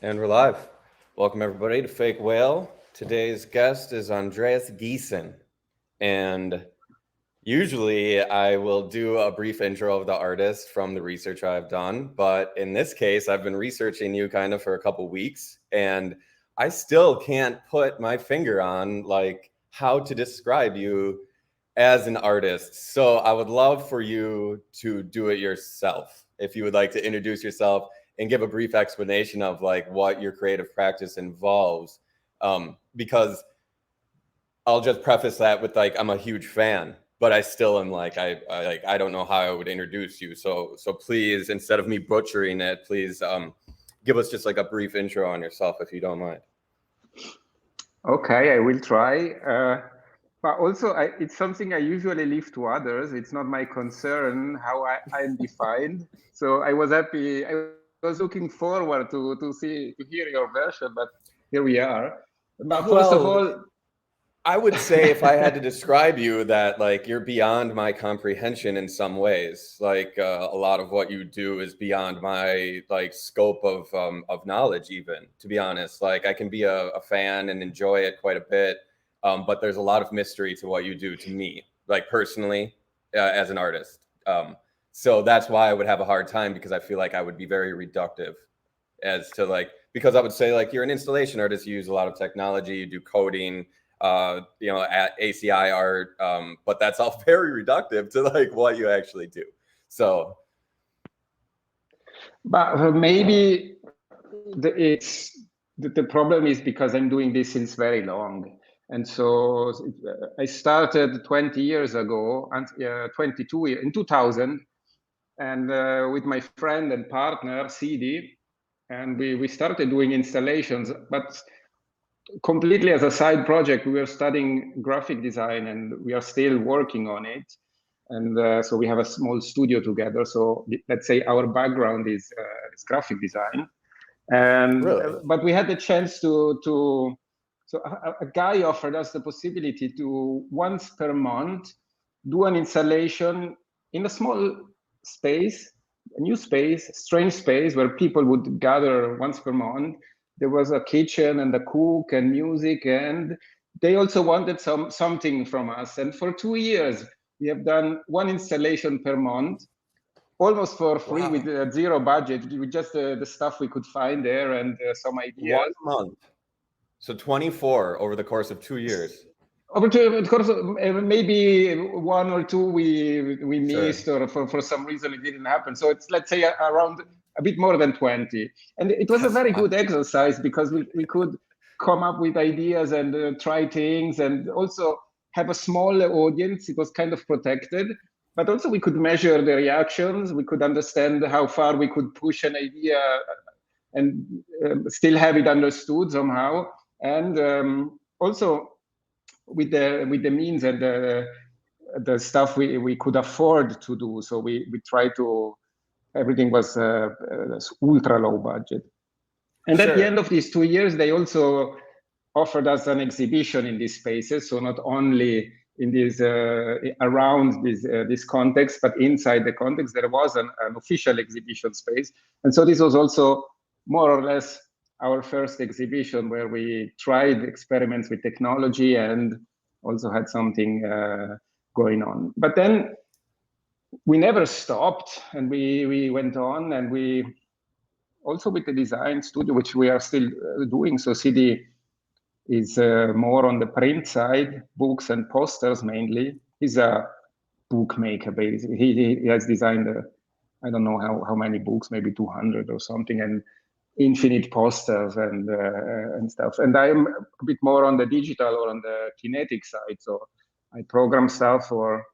And we're live. Welcome, everybody, to Fake Whale. Today's guest is Andreas Gysin. And usually I will do a brief intro of the artist from the research I've done. But in this case, I've been researching you kind of for a couple weeks. And I still can't put my finger on like how to describe you as an artist. So I would love for you to do it yourself. If you would like to introduce yourself and give a brief explanation of like what your creative practice involves. Because I'll just preface that with like I'm a huge fan, but I still am like I don't know how I would introduce you. So please, instead of me butchering it, please give us just like a brief intro on yourself if you don't mind. Okay, I will try. But also, it's something I usually leave to others. It's not my concern how I'm defined. So I was happy. I was looking forward to hear your version, but here we are. But first of Well, all, I would say if I had to describe you that like you're beyond my comprehension in some ways. Like a lot of what you do is beyond my like scope of knowledge. Even to be honest, like I can be a fan and enjoy it quite a bit, but there's a lot of mystery to what you do to me, like personally as an artist. So that's why I would have a hard time because I feel like I would be very reductive as to like because I would say like you're an installation artist, you use a lot of technology, you do coding at ACI art, but that's all very reductive to like what you actually do. So, but maybe the problem is because I'm doing this since very long. And so I started 20 years ago, and 22 in 2000, and with my friend and partner CD, and we started doing installations, but completely as a side project. We were studying graphic design, and we are still working on it. And so we have a small studio together. So let's say our background is graphic design, and really, but we had the chance to so a guy offered us the possibility to once per month do an installation in a small space, a new space, strange space where people would gather once per month. There was a kitchen and a cook and music, and they also wanted something from us. And for 2 years we have done one installation per month, almost for free, wow, with zero budget, with just the stuff we could find there and some one ideas. month. So 24 over the course of 2 years. Of course, maybe one or two we Sure. missed, or for some reason it didn't happen. So it's, let's say, around a bit more than 20. And it was a That's very wild. good exercise because we could come up with ideas and try things, and also have a small audience. It was kind of protected, but also we could measure the reactions. We could understand how far we could push an idea and still have it understood somehow. And also with the means and the stuff we could afford to do. So we try to, everything was ultra low budget. And at the Sure. end of these 2 years, they also offered us an exhibition in these spaces. So not only in this around this context, but inside the context, there was an official exhibition space. And so this was also more or less our first exhibition where we tried experiments with technology and also had something going on. But then we never stopped, and we went on, and we also with the design studio, which we are still doing. So CD is more on the print side, books and posters mainly. He's a bookmaker, basically. He has designed, I don't know how many books, maybe 200 or something, and infinite posters and stuff. And I'm a bit more on the digital or on the kinetic side. So I program stuff, or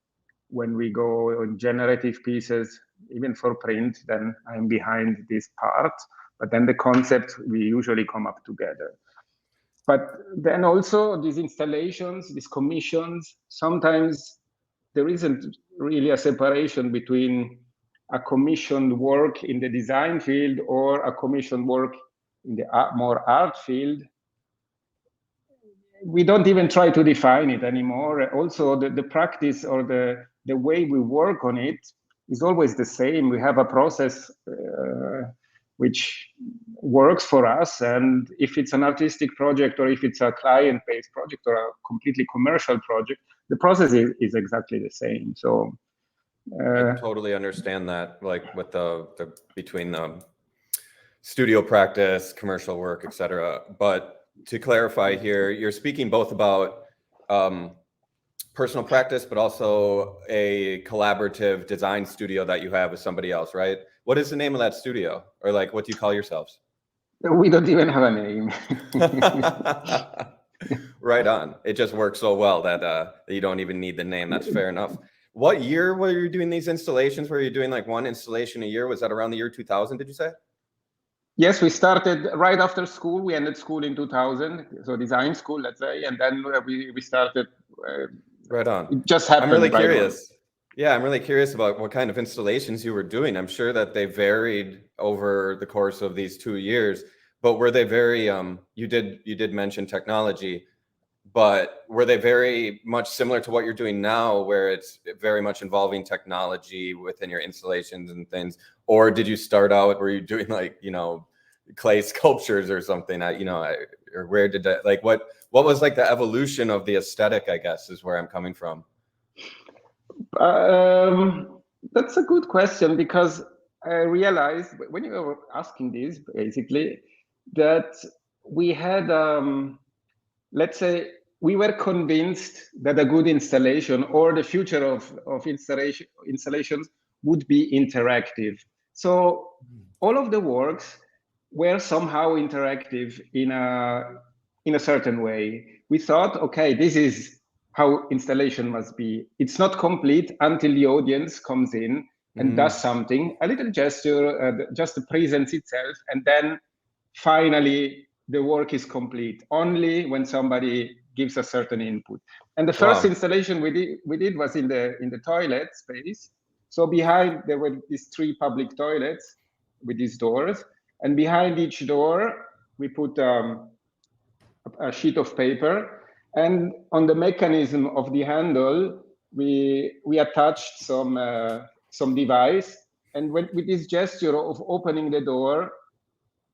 when we go on generative pieces, even for print, then I'm behind this part. But then the concept, we usually come up together. But then also these installations, these commissions, sometimes there isn't really a separation between a commissioned work in the design field or a commissioned work in the more art field. We don't even try to define it anymore. Also, the practice or the way we work on it is always the same. We have a process which works for us. And if it's an artistic project, or if it's a client-based project, or a completely commercial project, the process is exactly the same. So I totally understand that, like with the between the studio practice, commercial work, etc. But to clarify here, you're speaking both about personal practice, but also a collaborative design studio that you have with somebody else, right? What is the name of that studio? Or like, what do you call yourselves? we don't even have a name. Right on. It just works so well that you don't even need the name. That's fair enough. What year were you doing these installations? Were you doing like one installation a year? Was that around the year 2000, did you say? Yes, we started right after school. We ended school in 2000, so design school, let's say, and then we started. Right on. It just happened. I'm really right curious. Yeah, I'm really curious about what kind of installations you were doing. I'm sure that they varied over the course of these 2 years, but were they very you did mention technology, but were they very much similar to what you're doing now, where it's very much involving technology within your installations and things? Or did you start out, were you doing like, you know, clay sculptures or something? Or where did that, like, what was like the evolution of the aesthetic, I guess, is where I'm coming from. That's a good question, because I realized when you were asking this, basically, that we had, let's say, we were convinced that a good installation, or the future of installations would be interactive. So all of the works were somehow interactive in a certain way. We thought, okay, this is how installation must be. It's not complete until the audience comes in and does something, a little gesture, just the presence itself, and then finally the work is complete only when somebody gives a certain input. And the first installation we did was in the toilet space. So behind there were these 3 public toilets with these doors, and behind each door we put a sheet of paper, and on the mechanism of the handle we attached some device, and with this gesture of opening the door,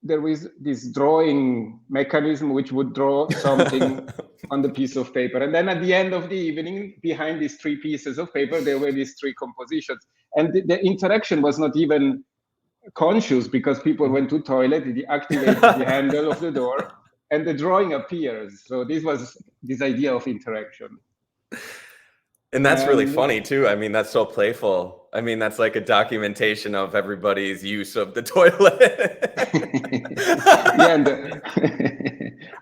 there was this drawing mechanism which would draw something on the piece of paper. And then at the end of the evening, behind these 3 pieces of paper, there were these 3 compositions. And the interaction was not even conscious, because people went to toilet, they activated the handle of the door, and the drawing appears. So this was this idea of interaction. And that's really funny too. I mean, that's so playful. I mean, that's like a documentation of everybody's use of the toilet. Yeah, and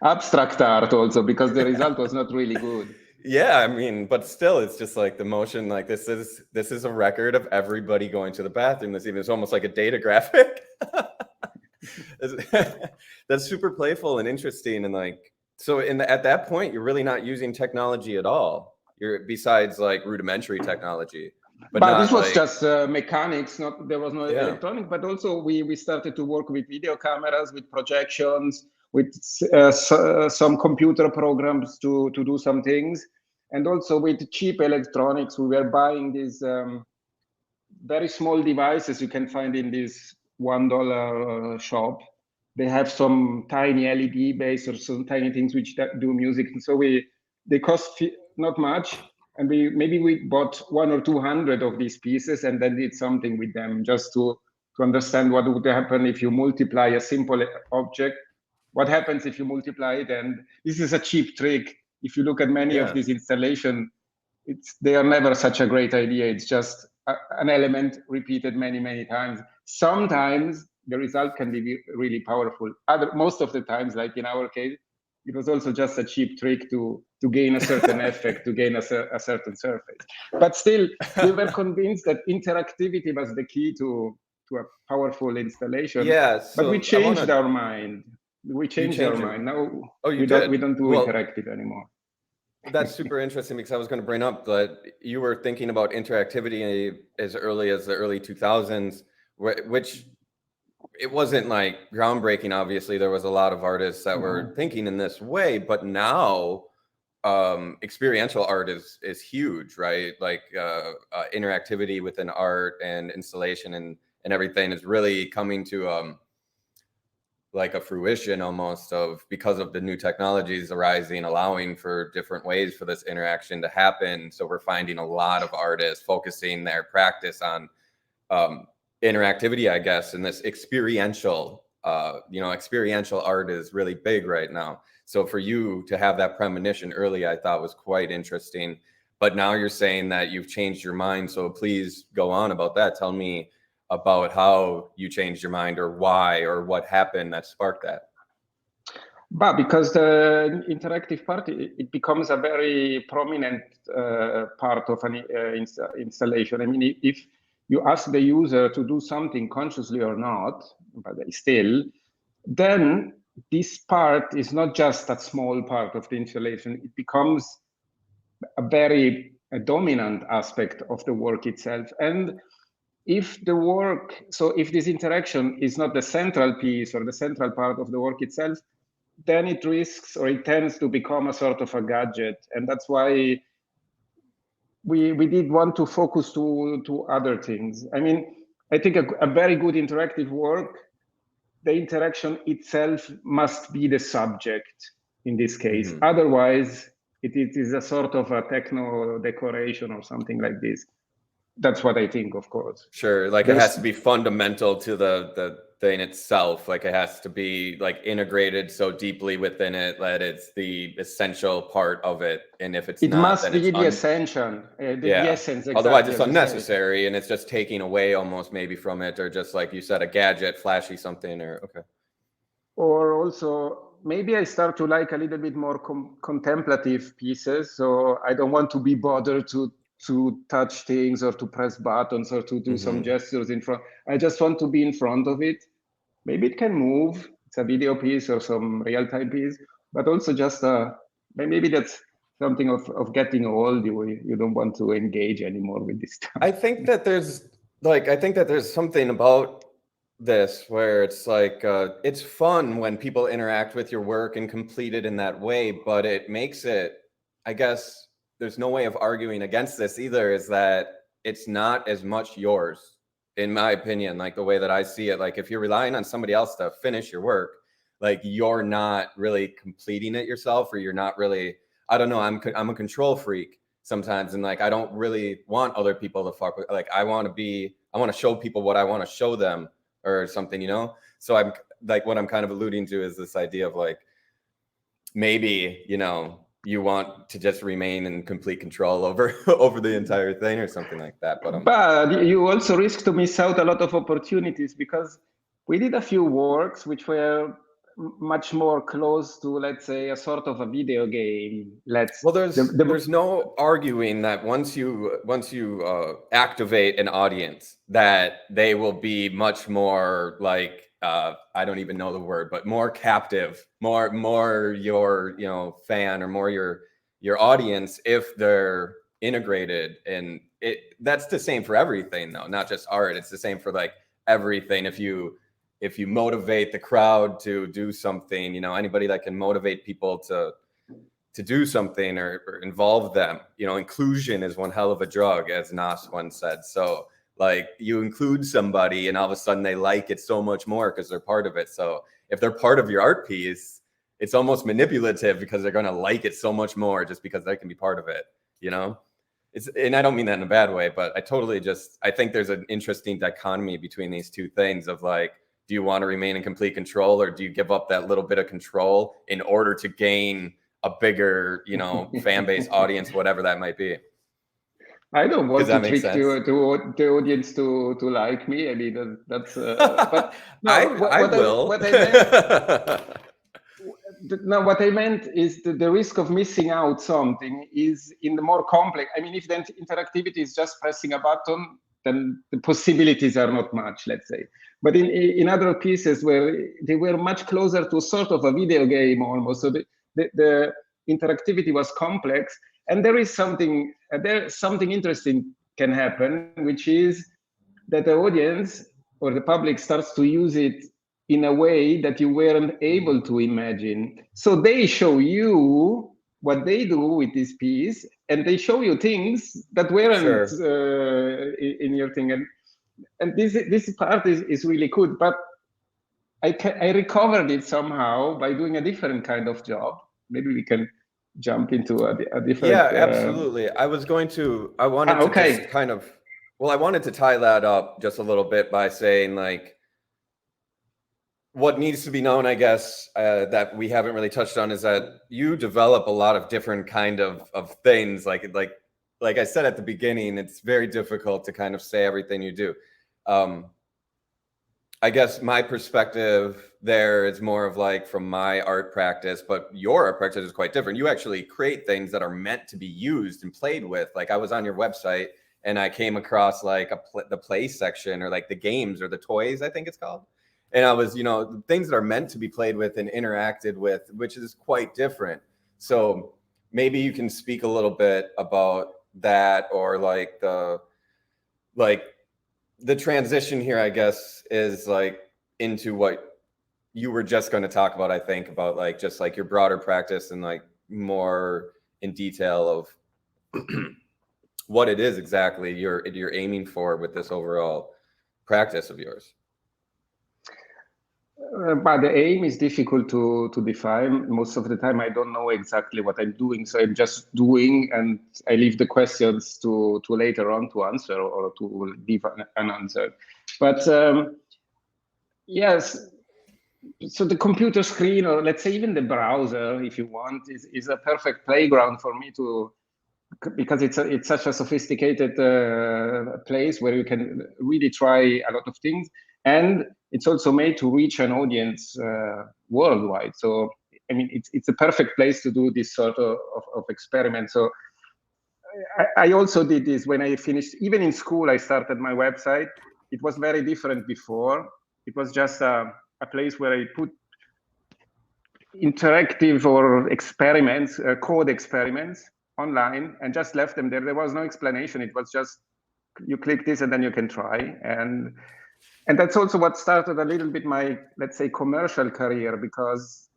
abstract art also, because the result was not really good. Yeah, I mean, but still, it's just like the motion. Like this is a record of everybody going to the bathroom. It's almost like a data graphic. That's super playful and interesting. And like, so at that point, you're really not using technology at all. You're besides like rudimentary technology, but this was like, just mechanics. There was no electronic. But also we started to work with video cameras, with projections, with some computer programs to do some things, and also with cheap electronics. We were buying these very small devices you can find in this $1 shop. They have some tiny LED base or some tiny things which do music, and so they cost not much, and maybe we bought 100 or 200 of these pieces and then did something with them, just to understand what would happen if you multiply a simple object. What happens if you multiply it? And this is a cheap trick. If you look at many of these installations, they are never such a great idea. It's just an element repeated many times. Sometimes the result can be really powerful. Most of the times, like in our case, it was also just a cheap trick to gain a certain effect, to gain a certain surface. But still, we were convinced that interactivity was the key to a powerful installation. Yeah, so but we changed our mind. We changed our mind. Now we don't do interactive anymore. That's super interesting, because I was going to bring up that you were thinking about interactivity as early as the early 2000s, which it wasn't like groundbreaking. Obviously, there was a lot of artists that were thinking in this way, but now experiential art is huge, right? Like interactivity within art and installation and everything is really coming to like a fruition almost of, because of the new technologies arising, allowing for different ways for this interaction to happen. So we're finding a lot of artists focusing their practice on interactivity, I guess, and this experiential, experiential art is really big right now. So for you to have that premonition early, I thought was quite interesting. But now you're saying that you've changed your mind. So please go on about that. Tell me about how you changed your mind, or why, or what happened that sparked that. But because the interactive part, it becomes a very prominent part of an installation. I mean, if you ask the user to do something consciously or not, but they still, then this part is not just a small part of the installation. It becomes a very dominant aspect of the work itself. And if the work, so if this interaction is not the central piece or the central part of the work itself, then it risks, or it tends to become a sort of a gadget. And that's why we did want to focus to other things. I mean, I think a very good interactive work, the interaction itself must be the subject in this case. Mm-hmm. Otherwise, it is a sort of a techno decoration or something like this. That's what I think, of course. Sure, like it has to be fundamental to the thing itself. Like it has to be like integrated so deeply within it that it's the essential part of it. And if it's it not, must then be it's the essential, the essence. Exactly, otherwise, it's unnecessary, and it's just taking away almost maybe from it, or just like you said, a gadget, flashy something, or okay. Or also, maybe I start to like a little bit more contemplative pieces. So I don't want to be bothered to touch things or to press buttons or to do some gestures in front. I just want to be in front of it. Maybe it can move. It's a video piece or some real-time piece, but also just maybe that's something of getting old. You don't want to engage anymore with this stuff. I think that there's something about this where it's like it's fun when people interact with your work and complete it in that way, but it makes it, I guess there's no way of arguing against this either, is that it's not as much yours, in my opinion. Like the way that I see it, like if you're relying on somebody else to finish your work, like you're not really completing it yourself, or you're not really, I don't know, I'm a control freak sometimes, and like I don't really want other people to fuck with, like I want to show people what I want to show them or something, so I'm like, what I'm kind of alluding to is this idea of like, maybe you want to just remain in complete control over the entire thing or something like that. But you also risk to miss out a lot of opportunities, because we did a few works which were much more close to, let's say, a sort of a video game. There's no arguing that once you activate an audience, that they will be much more like I don't even know the word, but more captive, more your fan, or more your audience, if they're integrated. And that's the same for everything though, not just art. It's the same for like everything. If you motivate the crowd to do something, anybody that can motivate people to do something or involve them, inclusion is one hell of a drug, as Nas once said. So like you include somebody and all of a sudden they like it so much more because they're part of it. So if they're part of your art piece, it's almost manipulative because they're going to like it so much more just because they can be part of it, and I don't mean that in a bad way, but I think there's an interesting dichotomy between these two things of like, do you want to remain in complete control, or do you give up that little bit of control in order to gain a bigger, fan base, audience, whatever that might be? I don't want to trick the audience to like me. I mean, that's. But no, I will. What I meant is the risk of missing out something is in the more complex. I mean, if the interactivity is just pressing a button, then the possibilities are not much, let's say. But in other pieces where they were much closer to sort of a video game almost, so the interactivity was complex, and there's something interesting can happen, which is that the audience or the public starts to use it in a way that you weren't able to imagine. So they show you what they do with this piece, and they show you things that weren't in your thing. And this part is really good. But I recovered it somehow by doing a different kind of job. Maybe we can jump into a different. Yeah, absolutely. I wanted to Okay. just kind of, well, I wanted to tie that up just a little bit by saying like, what needs to be known, I guess, that we haven't really touched on is that you develop a lot of different kind of things. Like I said at the beginning, it's very difficult to kind of say everything you do. I guess my perspective there is more of like from my art practice, but your art practice is quite different. You actually create things that are meant to be used and played with. Like I was on your website and I came across like the play section or like the games or the toys, I think it's called. And I was, things that are meant to be played with and interacted with, which is quite different. So maybe you can speak a little bit about that, or like the transition here, I guess, is like into what you were just going to talk about, I think, about like just like your broader practice and like more in detail of what it is exactly you're aiming for with this overall practice of yours. But the aim is difficult to define. Most of the time, I don't know exactly what I'm doing, so I'm just doing, and I leave the questions to later on to answer or to give an answer. But yes, so the computer screen, or let's say even the browser, if you want, is a perfect playground for me because it's such a sophisticated place where you can really try a lot of things, and it's also made to reach an audience worldwide. So I mean, it's a perfect place to do this sort of experiment. So I also did this when I finished. Even in school, I started my website. It was very different before. It was just a place where I put interactive or experiments, code experiments online, and just left them there. There was no explanation. It was just you click this and then you can try. And that's also what started a little bit my, let's say, commercial career, because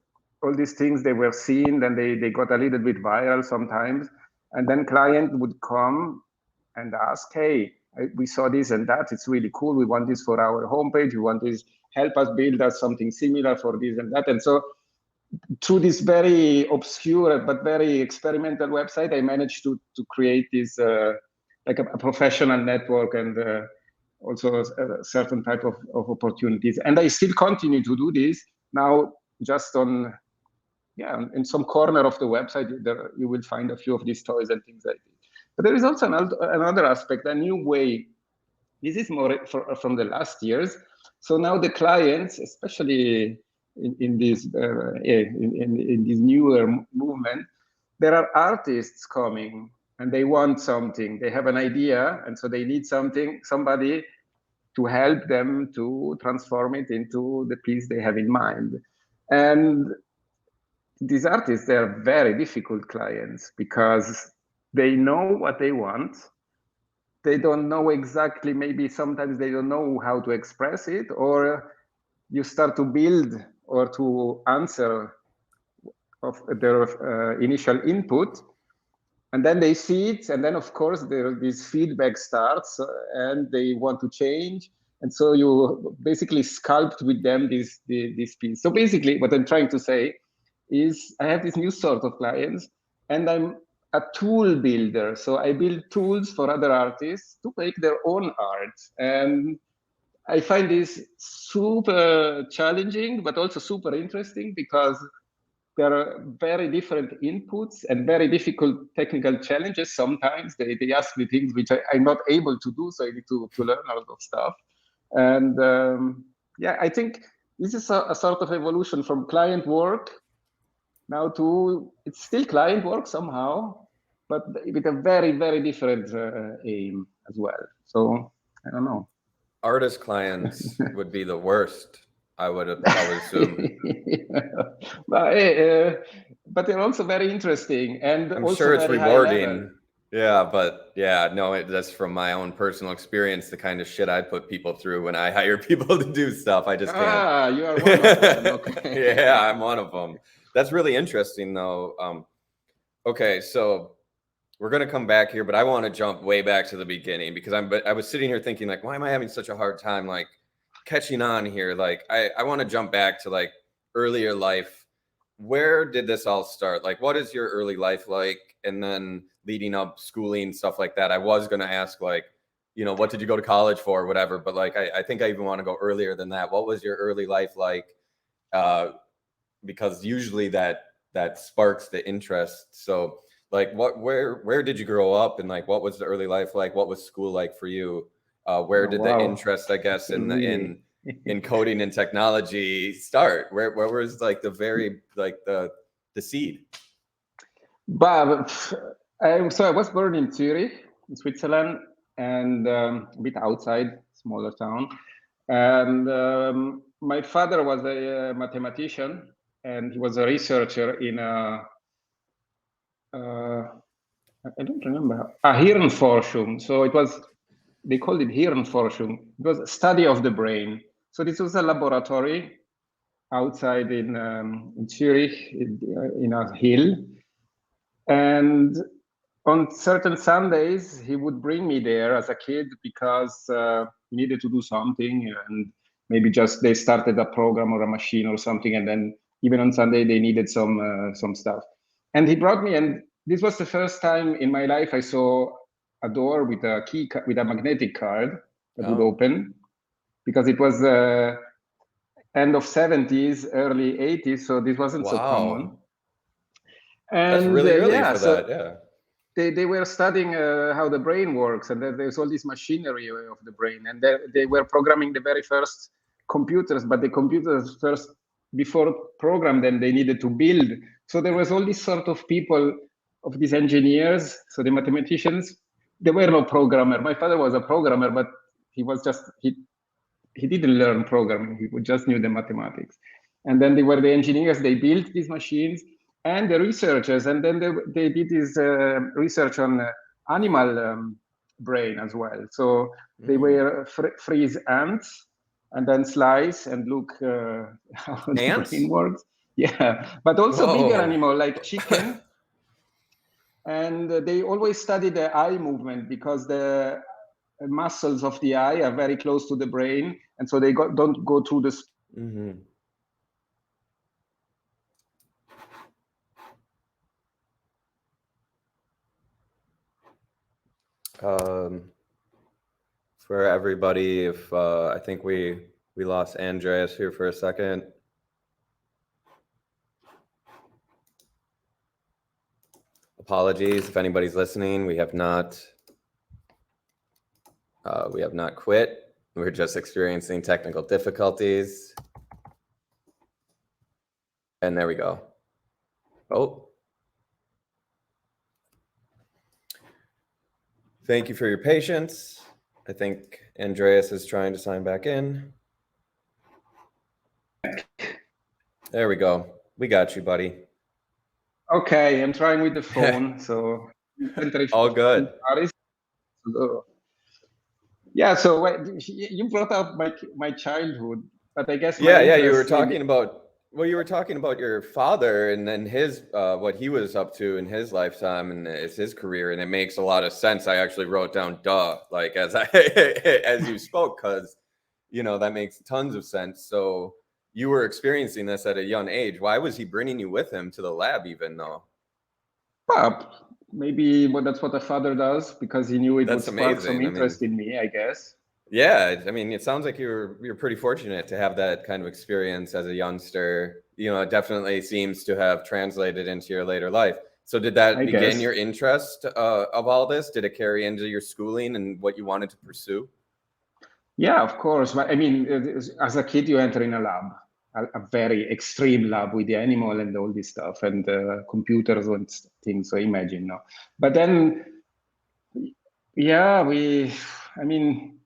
all these things, they were seen, then they got a little bit viral sometimes. And then client would come and ask, hey, we saw this and that. It's really cool. We want this for our homepage. We want this. Help us build us something similar for this and that. And so through this very obscure but very experimental website, I managed to create this like a professional network, and also a certain type of opportunities. And I still continue to do this now, just on, in some corner of the website, there you will find a few of these toys and things like this. But there is also another aspect, a new way. This is more from the last years. So now the clients, especially in this in this newer movement, there are artists coming and they want something. They have an idea, and so they need somebody to help them to transform it into the piece they have in mind. And these artists, they are very difficult clients because they know what they want. They don't know exactly, maybe sometimes they don't know how to express it, or you start to build or to answer of their initial input, and then they see it, and then of course this feedback starts, and they want to change, and so you basically sculpt with them this piece. So basically what I'm trying to say is I have this new sort of clients, and I'm a tool builder. So I build tools for other artists to make their own art. And I find this super challenging, but also super interesting, because there are very different inputs and very difficult technical challenges. Sometimes they ask me things which I'm not able to do, so I need to learn a lot of stuff. And I think this is a sort of evolution from client work now to, it's still client work somehow, but with a very, very different aim as well. So I don't know. Artist clients would be the worst, I would assume. But they're also very interesting, and I'm also sure it's very high rewarding. level. Yeah, but no, that's from my own personal experience, the kind of shit I put people through when I hire people to do stuff. I just can't. You are one of them. Okay. Yeah, I'm one of them. That's really interesting, though. Okay, so we're gonna come back here, but I want to jump way back to the beginning, because I was sitting here thinking, like, why am I having such a hard time, like, catching on here, like I want to jump back to like earlier life. Where did this all start? Like, what is your early life like? And then leading up, schooling, stuff like that. I was going to ask, like, you know, what did you go to college for, whatever. But like, I think I even want to go earlier than that. What was your early life like? Because usually that sparks the interest. So like, where did you grow up, and like, what was the early life like? What was school like for you? Where Oh, did the wow. interest, I guess, Really? in coding and technology start? Where was like the very like the seed? But so I was born in Zurich, in Switzerland, and a bit outside, smaller town. And my father was a mathematician, and he was a researcher in a I don't remember a Hirnforschung. So it was, they called it Hirnforschung. It was a study of the brain. So this was a laboratory outside in Zurich, in a hill. And on certain Sundays, he would bring me there as a kid because he needed to do something, and maybe just they started a program or a machine or something, and then even on Sunday they needed some stuff. And he brought me, and this was the first time in my life I saw a door with a key with a magnetic card that would open, because it was end of 70s, early 80s, so this wasn't so common. And that's really early yeah, for so that. Yeah. they were studying how the brain works, and there's all this machinery of the brain, and they were programming the very first computers, but the computers first, before program them, they needed to build. So there was all this sort of people, of these engineers, so the mathematicians. There were no programmer. My father was a programmer, but he was just, he didn't learn programming, he just knew the mathematics. And then they were the engineers, they built these machines, and the researchers, and then they did this research on animal brain as well. So they were freeze ants and then slice and look how the brain works. Yeah, but also bigger animal like chicken. And they always study the eye movement, because the muscles of the eye are very close to the brain, and so they don't go through the For everybody, if I think we lost Andreas here for a second. Apologies if anybody's listening. We have not quit. We're just experiencing technical difficulties. And there we go. Oh. Thank you for your patience. I think Andreas is trying to sign back in. There we go. We got you, buddy. Okay, I'm trying with the phone, so all good. Yeah, so you brought up my childhood, but I guess yeah, you were talking about your father, and then his what he was up to in his lifetime, and it's his career, and it makes a lot of sense. I actually wrote down "duh" like as as you spoke, because you know that makes tons of sense. So you were experiencing this at a young age. Why was he bringing you with him to the lab, even though? Well, maybe that's what a father does, because he knew it would spark some interest in me, I guess. Yeah, I mean, it sounds like you're pretty fortunate to have that kind of experience as a youngster. You know, it definitely seems to have translated into your later life. So did that begin your interest of all this? Did it carry into your schooling and what you wanted to pursue? Yeah, of course. But I mean, as a kid, you enter in a lab, a very extreme lab with the animal and all this stuff, and computers and things. So imagine, no. But then, yeah, I mean,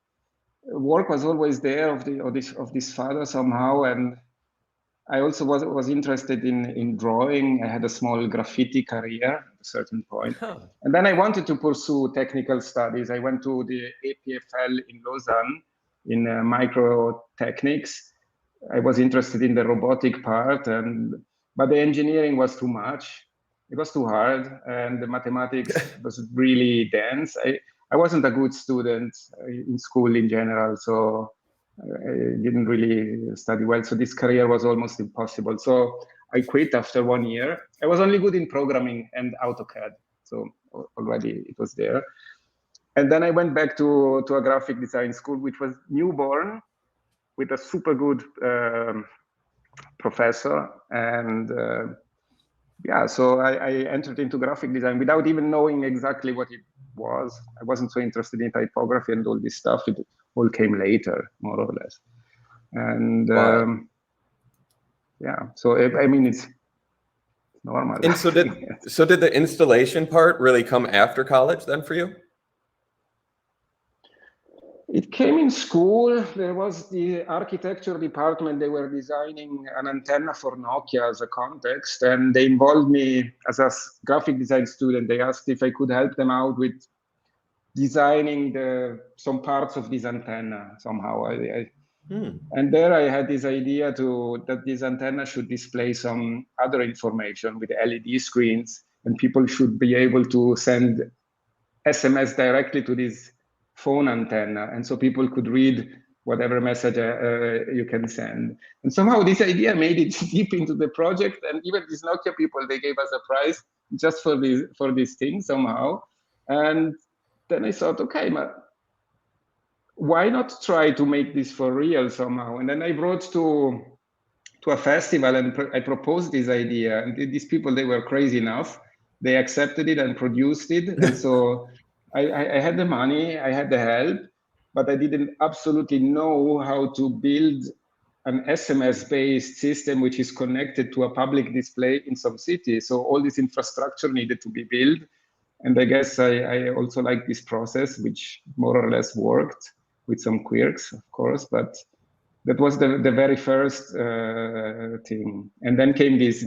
work was always there of this father somehow, and I also was interested in drawing. I had a small graffiti career at a certain point. And then I wanted to pursue technical studies. I went to the APFL in Lausanne in microtechnics. I was interested in the robotic part, but the engineering was too much. It was too hard, and the mathematics was really dense. I wasn't a good student in school in general, so I didn't really study well, so this career was almost impossible. So I quit after 1 year. I was only good in programming and AutoCAD, so already it was there. And then I went back to a graphic design school, which was newborn, with a super good professor. And yeah, so I entered into graphic design without even knowing exactly what it was. I wasn't so interested in typography and all this stuff. It all came later, more or less. And Wow. yeah, so I mean, it's normal. And so did the installation part really come after college then for you? It came in school. There was the architecture department. They were designing an antenna for Nokia as a context, and they involved me as a graphic design student. They asked if I could help them out with designing some parts of this antenna somehow. And there I had this idea that this antenna should display some other information with LED screens, and people should be able to send SMS directly to this phone antenna, and so people could read whatever message you can send. And somehow this idea made it deep into the project, and even these Nokia people, they gave us a prize just for this thing somehow. And then I thought, okay, why not try to make this for real somehow? And then I brought to a festival and I proposed this idea, and these people, they were crazy enough. They accepted it and produced it. And so I had the money, I had the help, but I didn't absolutely know how to build an SMS-based system which is connected to a public display in some city. So all this infrastructure needed to be built. And I guess I also like this process, which more or less worked with some quirks, of course, but that was the very first thing. And then came this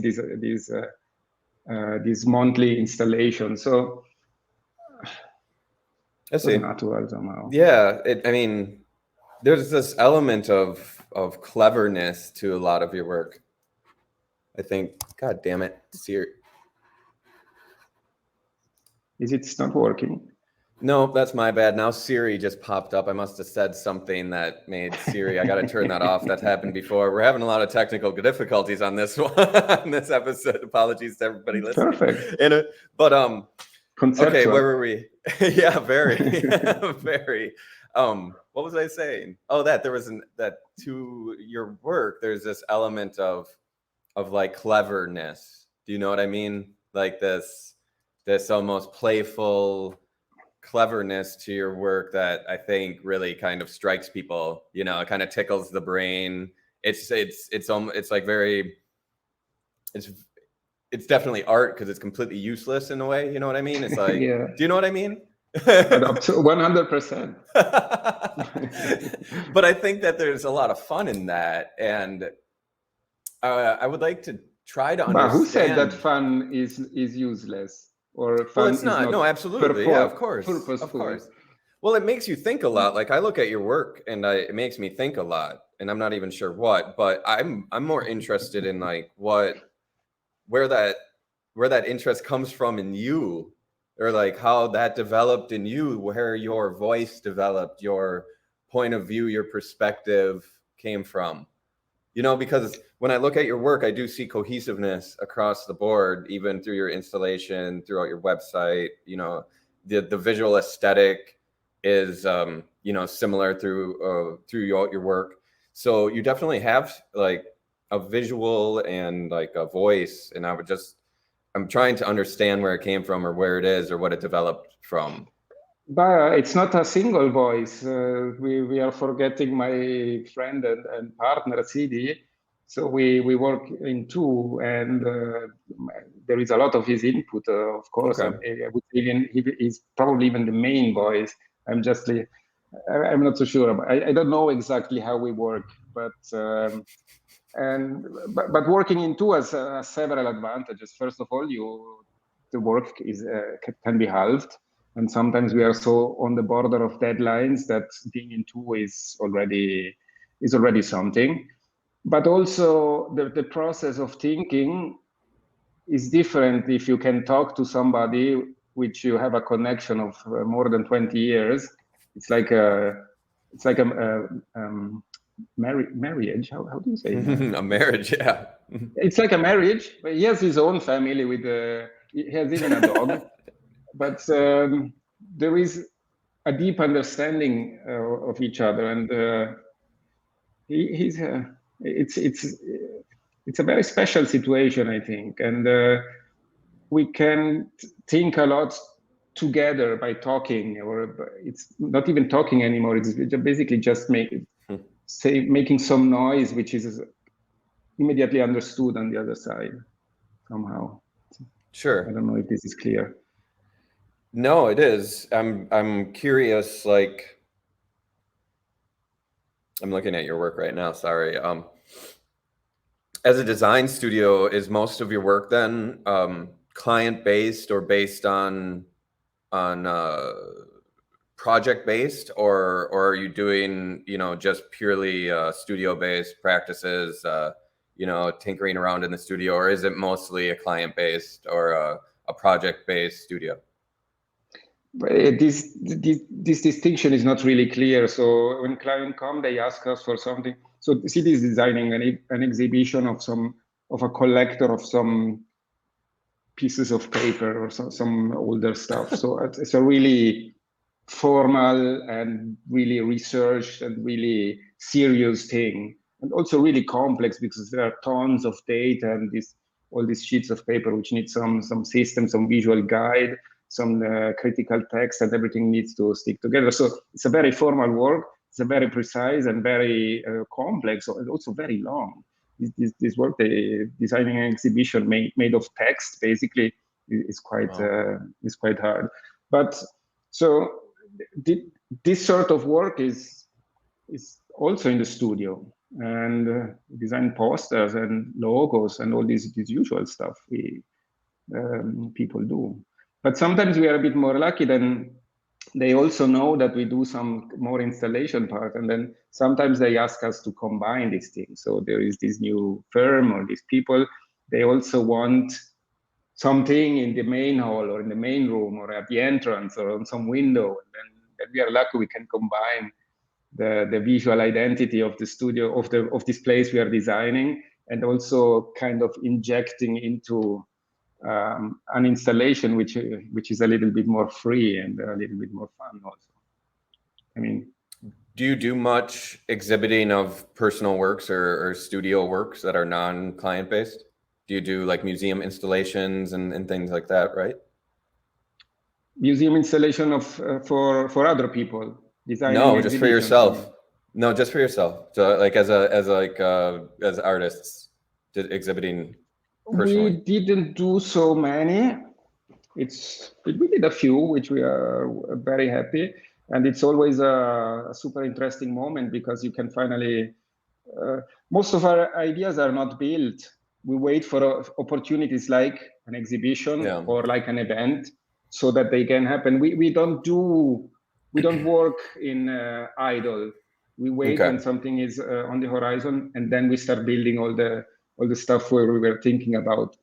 monthly installation. So I see. it was natural somehow. Yeah, I mean, there's this element of cleverness to a lot of your work. I think, God damn it, Siri. Is it not working? No, that's my bad. Now Siri just popped up. I must have said something that made Siri. I got to turn that off. That's happened before. We're having a lot of technical difficulties on this one, on this episode. Apologies to everybody listening. Perfect. But Conceptual. Okay, where were we? Yeah, very, very. What was I saying? Oh, that there was that to your work, there's this element of like cleverness. Do you know what I mean? Like this almost playful cleverness to your work that I think really kind of strikes people. You know, it kind of tickles the brain. It's like very. It's definitely art because it's completely useless in a way. You know what I mean? It's like, yeah. Do you know what I mean? 100%. But I think that there's a lot of fun in that, and I would like to try to understand. But who said that fun is useless or fun? Well, it's not. No, absolutely. Yeah, of course. Purposeful. Of course. Well, it makes you think a lot. Like I look at your work, and it makes me think a lot, and I'm not even sure what. But I'm more interested in like where that interest comes from in you, or like how that developed in you, where your voice developed, your point of view, your perspective came from. You know, because when I look at your work, I do see cohesiveness across the board, even through your installation, throughout your website. You know, the visual aesthetic is similar through your work. So you definitely have like a visual and like a voice, and I'm trying to understand where it came from or where it is or what it developed from. But it's not a single voice. We are forgetting my friend and partner, CD. So we work in two, and there is a lot of his input, of course. Okay. I would say he's probably even the main voice. I'm not so sure. I don't know exactly how we work, but working in two has several advantages. First of all, the work can be halved, and sometimes we are so on the border of deadlines that being in two is already something. But also the process of thinking is different if you can talk to somebody which you have a connection of more than 20 years. It's like it's like a marriage. How do you say it? A marriage, yeah. It's like a marriage, but he has his own family with he has even a dog. But there is a deep understanding of each other, and it's a very special situation, I think, and we can think a lot together by talking, or it's not even talking anymore. It's basically just making some noise, which is immediately understood on the other side somehow. Sure. I don't know if this is clear. No, it is. I'm curious, like, I'm looking at your work right now, sorry. As a design studio, is most of your work then client-based or based on project-based, or are you doing, just purely studio-based practices, tinkering around in the studio, or is it mostly a client-based or a project-based studio? This distinction is not really clear. So when clients come, they ask us for something. So the city is designing an exhibition of a collector of some pieces of paper or some older stuff. So it's a really formal and really researched and really serious thing, and also really complex because there are tons of data and all these sheets of paper which need some system, some visual guide, some critical text, and everything needs to stick together. So it's a very formal work. It's a very precise and very complex, and also very long. This work, designing an exhibition made of text, basically, is quite hard. But so this sort of work is also in the studio, and design posters and logos and all this usual stuff people do. But sometimes we are a bit more lucky than they also know that we do some more installation part, and then sometimes they ask us to combine these things. So there is this new firm or these people, they also want something in the main hall or in the main room or at the entrance or on some window, and then we are lucky we can combine the visual identity of the studio, of this place we are designing, and also kind of injecting into an installation which is a little bit more free and a little bit more fun also. I mean, do you do much exhibiting of personal works or studio works that are non-client based? Do you do like museum installations and things like that, right? Museum installation of for other people designing? No, just for yourself. No, just for yourself. So like as artists exhibiting personally. We didn't do so many. We did a few, which we are very happy, and it's always a super interesting moment because you can finally. Most of our ideas are not built. We wait for opportunities like an exhibition or like an event, so that they can happen. We don't work in idle. We wait when something is on the horizon, and then we start building all the stuff where we were thinking about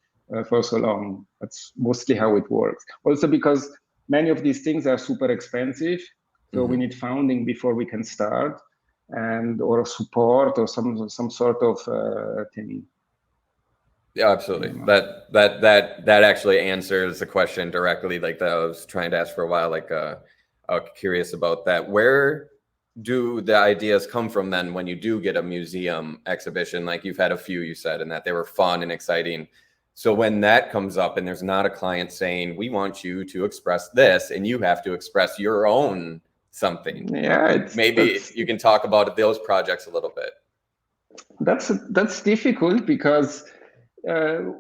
for so long. That's mostly how it works. Also because many of these things are super expensive, so we need funding before we can start, or support or some sort of thing. Yeah, absolutely. That actually answers the question directly. Like that I was trying to ask for a while. Like, I'm curious about that. Where do the ideas come from then when you do get a museum exhibition? Like you've had a few, you said, and that they were fun and exciting. So when that comes up and there's not a client saying, we want you to express this, and you have to express your own something. Yeah, maybe you can talk about those projects a little bit. That's difficult because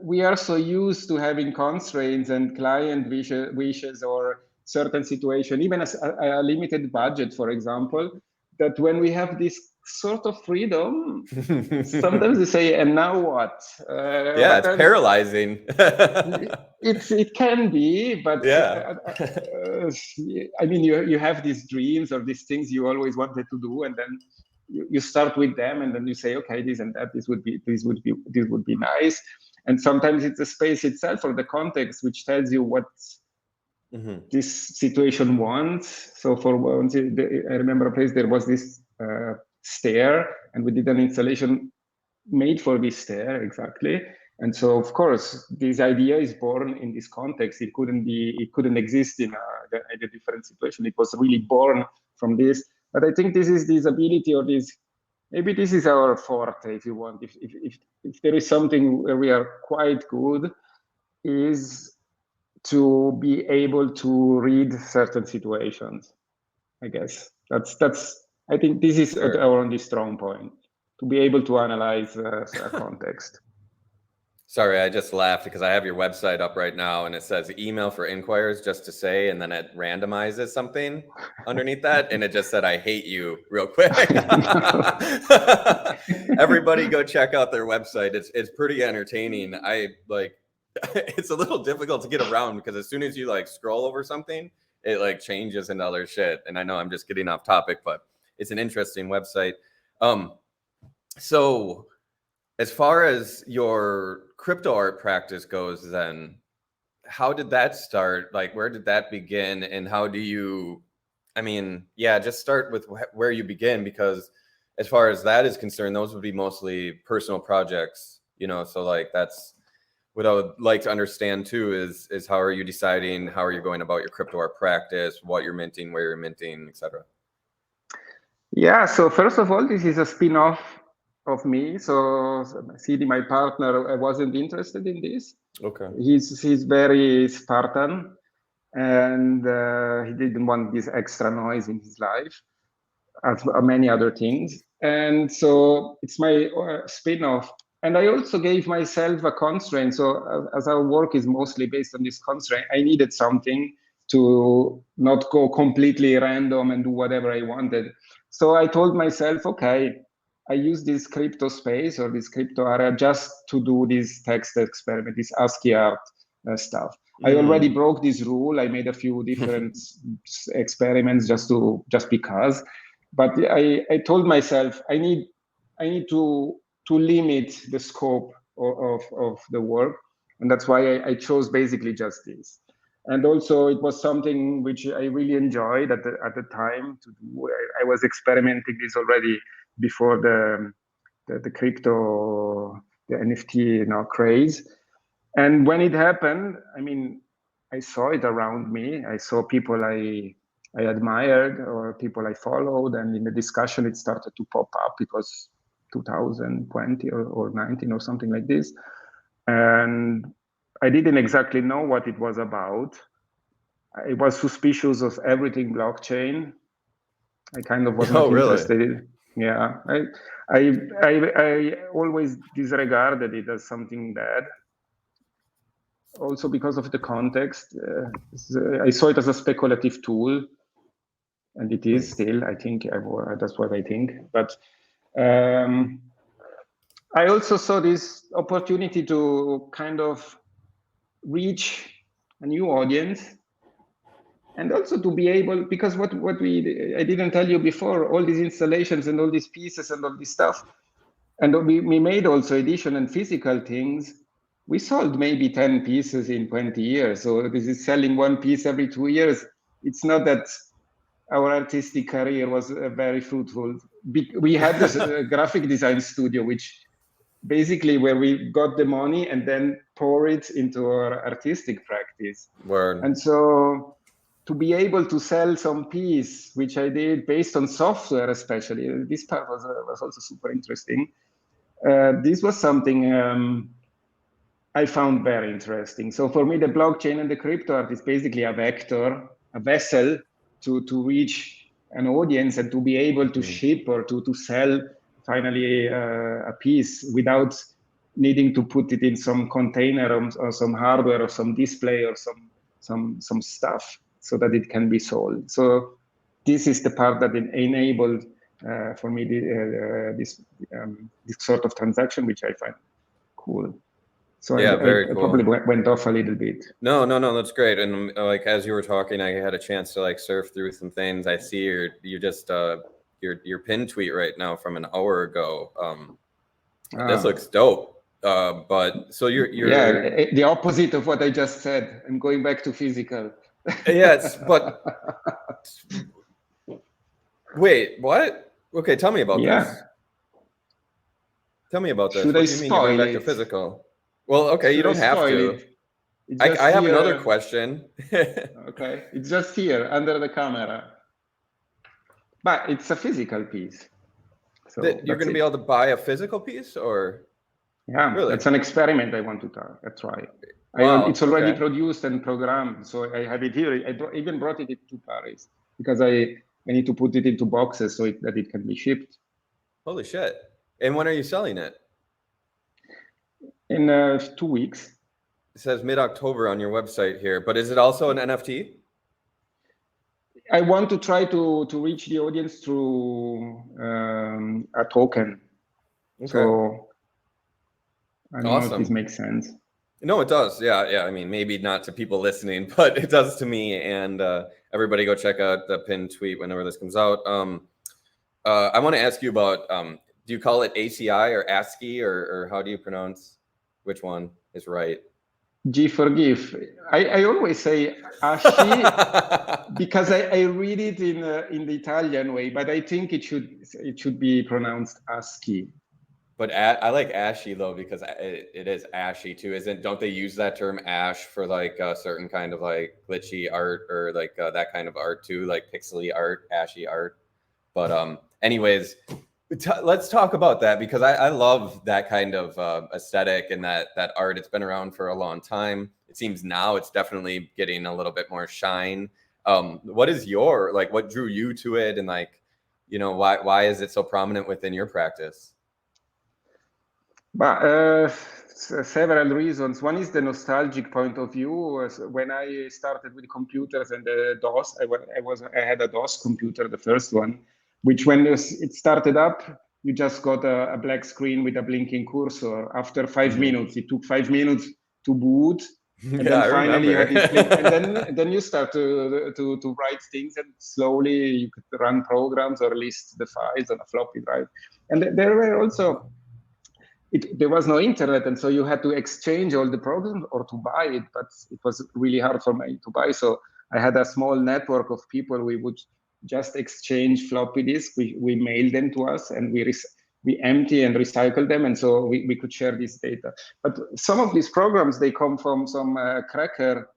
we are so used to having constraints and client wishes or certain situation, even as a limited budget, for example, that when we have this sort of freedom, sometimes we say, and now what? Yeah, it's paralyzing. It can be, but yeah. I mean, you have these dreams or these things you always wanted to do, and then you start with them, and then you say, okay, this and that, this would be nice. And sometimes it's the space itself or the context which tells you this situation once. So for once, I remember a place there was this stair, and we did an installation made for this stair exactly. And so, of course, this idea is born in this context. It couldn't exist in a different situation. It was really born from this. But I think this is this ability, or this, maybe this is our forte, if you want. If there is something where we are quite good, is to be able to read certain situations. I guess that's. I think this is our only strong point, to be able to analyze a context. Sorry, I just laughed because I have your website up right now and it says email for inquirers just to say, and then it randomizes something underneath that. And it just said, I hate you real quick. Everybody go check out their website. It's pretty entertaining. It's a little difficult to get around because as soon as you like scroll over something, it like changes into other shit. And I know I'm just getting off topic, but it's an interesting website. So as far as your crypto art practice goes, then how did that start? Like, where did that begin? And how do you, just start with where you begin, because as far as that is concerned, those would be mostly personal projects, so like that's what I would like to understand too, is how are you deciding, how are you going about your crypto art practice, what you're minting, where you're minting, etc. Yeah, so first of all, this is a spin-off of me. So CD, my partner, wasn't interested in this. Okay. He's very Spartan, and he didn't want this extra noise in his life, as many other things. And so it's my spin-off. And I also gave myself a constraint. So as our work is mostly based on this constraint, I needed something to not go completely random and do whatever I wanted. So I told myself, okay, I use this crypto space or this crypto area just to do this text experiment, this ASCII art stuff. I already broke this rule. I made a few different experiments just because. But I told myself I need to limit the scope of the work, and that's why I chose basically just this. And also, it was something which I really enjoyed at the time to do. I was experimenting this already before the crypto, the NFT craze. And when it happened, I saw it around me. I saw people I admired or people I followed, and in the discussion it started to pop up. It was 2020 or 19 or something like this, and I didn't exactly know what it was about. I was suspicious of everything blockchain. I kind of was not interested. Really? Yeah, I always disregarded it as something bad. Also because of the context, I saw it as a speculative tool, and it is still. I think that's what I think. But I also saw this opportunity to kind of reach a new audience, and also to be able, because what I didn't tell you before, all these installations and all these pieces and all this stuff, and we made also edition and physical things. We sold maybe 10 pieces in 20 years. So this is selling one piece every 2 years. It's not that our artistic career was very fruitful. We had this graphic design studio, which basically where we got the money and then pour it into our artistic practice. Word. And so to be able to sell some piece, which I did based on software, especially, this part was also super interesting. This was something I found very interesting. So for me, the blockchain and the crypto art is basically a vector, a vessel to reach an audience and to be able to ship or to sell finally a piece without needing to put it in some container or some hardware or some display or some stuff so that it can be sold. So this is the part that enabled for me this sort of transaction, which I find cool. So yeah, I probably went off a little bit. No, that's great. And like as you were talking, I had a chance to like surf through some things. I see you just your pin tweet right now from an hour ago. This looks dope. But so you're yeah, the opposite of what I just said. I'm going back to physical. Yes, but wait, what? Okay, tell me about Yeah. this. Tell me about this. Should What I do you mean you're going spoil back to it? physical? Well, okay, you Should I don't have spoil to. it? It's just I have another here. question. Okay, it's just here under the camera. But it's a physical piece. So That you're that's going to be it. able to buy a physical piece, or Yeah, really? that's an experiment I want to try. It's Wow. already Okay. produced and programmed, so I have it here. Even brought it to Paris because I need to put it into boxes so that it can be shipped. Holy shit! And when are you selling it? In 2 weeks. It says mid-October on your website here, but is it also an NFT? I want to try to reach the audience through a token. Okay. So I don't know if this Awesome. makes sense. No, it does. Yeah. I mean, maybe not to people listening, but it does to me. And everybody go check out the pinned tweet whenever this comes out. I want to ask you about, do you call it ACI or ASCII, or how do you pronounce which one is right? G for GIF. I always say Asci because I read it in the Italian way, but I think it should be pronounced ASCII. But I like ashy though, because it is ashy too. Don't they use that term ash for like a certain kind of like glitchy art, or like that kind of art too, like pixely art, ashy art? But anyways, let's talk about that, because I love that kind of aesthetic and that art. It's been around for a long time. It seems now it's definitely getting a little bit more shine. What is what drew you to it, and like, why is it so prominent within your practice? But several reasons. One is the nostalgic point of view. When I started with computers and the DOS, I had a DOS computer, the first one, which when it started up, you just got a black screen with a blinking cursor. After 5 minutes, it took 5 minutes to boot, and Yeah, then I finally you remember. had this blink, and then you start to write things, and slowly you could run programs or list the files on a floppy drive. And there were also there was no internet, and so you had to exchange all the programs or to buy it, but it was really hard for me to buy. So I had a small network of people. We would just exchange floppy disks. We mailed them to us, and we empty and recycle them, and so we could share this data. But some of these programs, they come from some cracker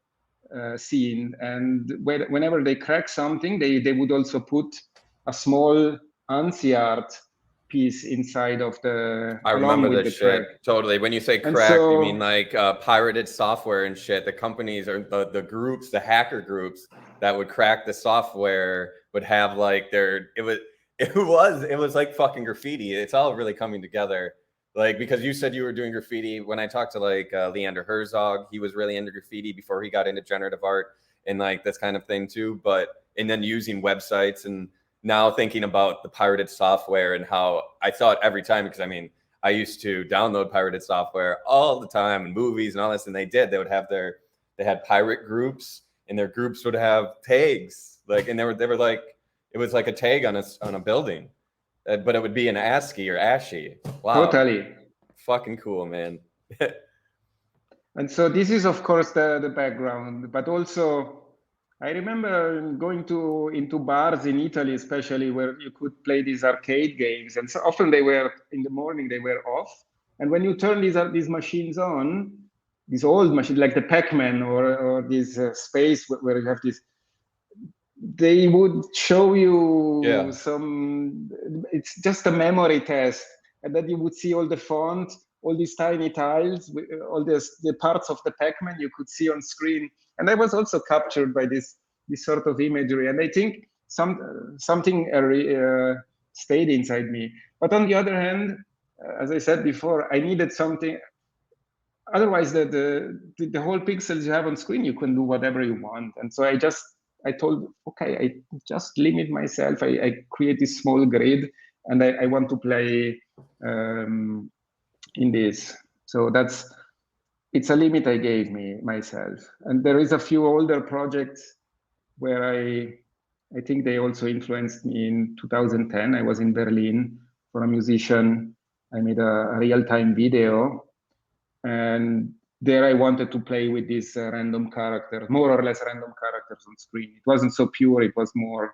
scene, and whenever they crack something, they would also put a small ANSI art piece inside of I along remember with this the crack. shit totally. When you say And cracked, you mean so like pirated software and shit. The companies, or the groups, the hacker groups that would crack the software would have like it was like fucking graffiti. It's all really coming together. Like, because you said you were doing graffiti. When I talked to like Leander Herzog, he was really into graffiti before he got into generative art and like this kind of thing too. And then using websites, and now thinking about the pirated software and how I saw it every time, because I mean, I used to download pirated software all the time, and movies and all this, and they had pirate groups, and their groups would have tags, like, and they were like, it was like a tag on a building, but it would be an ASCII or ASCII. Wow, totally. fucking cool, man. And so this is, of course, the background, but also I remember going into bars in Italy, especially, where you could play these arcade games, and so often they were in the morning, they were off, and when you turn these machines on, these old machines like the Pac-Man or this space where you have this, they would show you Yeah. it's just a memory test, and then you would see all the font, all these tiny tiles, all the parts of the Pac-Man you could see on screen. And I was also captured by this sort of imagery, and I think something stayed inside me. But on the other hand, as I said before, I needed something. Otherwise, the whole pixels you have on screen, you can do whatever you want. And so I told, okay, I just limit myself. I create this small grid, and I want to play in this. So it's a limit I gave myself. And there is a few older projects where I think they also influenced me. In 2010, I was in Berlin for a musician. I made a real-time video, and there I wanted to play with these random characters, more or less random characters on screen. It wasn't so pure. It was more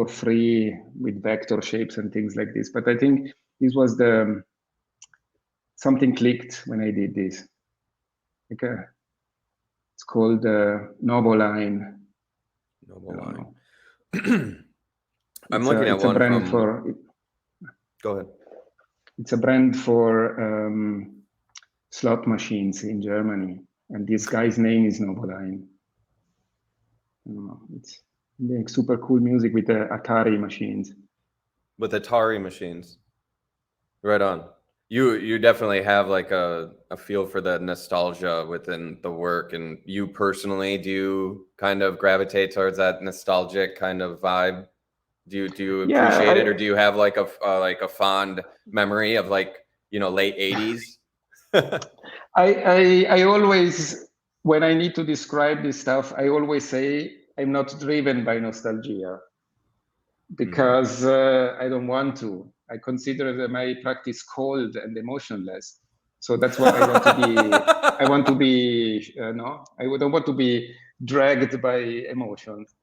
free with vector shapes and things like this. But I think this was something clicked when I did this. Like it's called Novoline. Novoline. I'm looking at one from. Go ahead. It's a brand for slot machines in Germany, and this guy's name is Novoline. It's like super cool music with the Atari machines. With Atari machines, right on. You definitely have like a feel for the nostalgia within the work, and you personally, do you kind of gravitate towards that nostalgic kind of vibe? Do you appreciate it, or do you have like a fond memory of like, you know, late 80s? I always, when I need to describe this stuff, I always say I'm not driven by nostalgia because I don't want to. I consider my practice cold and emotionless. So that's what I want to be. I want to be, no, I don't want to be dragged by emotions.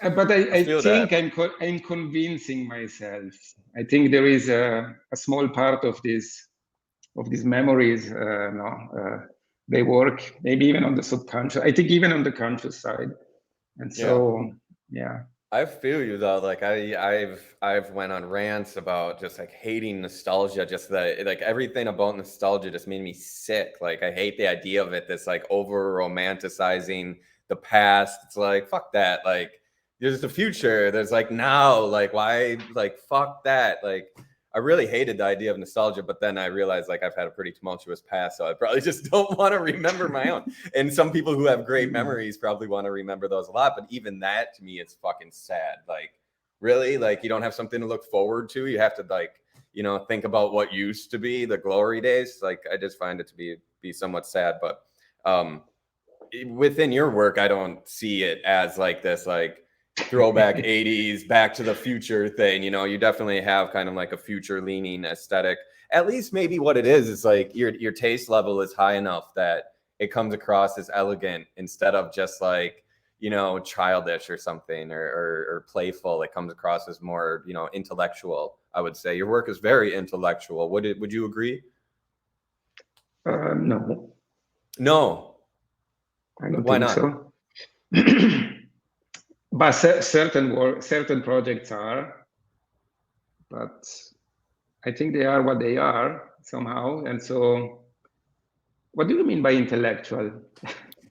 But I think I'm convincing myself. I think there is a small part of these memories. They work maybe even on the subconscious. I think even on the conscious side. And so, yeah. I feel you though. Like I've went on rants about just like hating nostalgia. Just that like everything about nostalgia just made me sick. Like I hate the idea of it. This like over romanticizing the past. It's like fuck that. Like there's the future. There's like now. Like why? Like fuck that. Like I really hated the idea of nostalgia, but then I realized like I've had a pretty tumultuous past, so I probably just don't want to remember my own. And some people who have great memories probably want to remember those a lot, but even that to me is fucking sad. Like really, like you don't have something to look forward to. You have to like, you know, think about what used to be the glory days. Like I just find it to be somewhat sad, but within your work, I don't see it as like this like throwback 80s back to the future thing. You know, you definitely have kind of like a future leaning aesthetic. At least maybe what it is like your taste level is high enough that it comes across as elegant instead of just like, you know, childish or something or playful. It comes across as more, you know, intellectual. I would say your work is very intellectual. Would you agree? No. I don't Why think not? so. But certain projects are, but I think they are what they are somehow. And so, what do you mean by intellectual?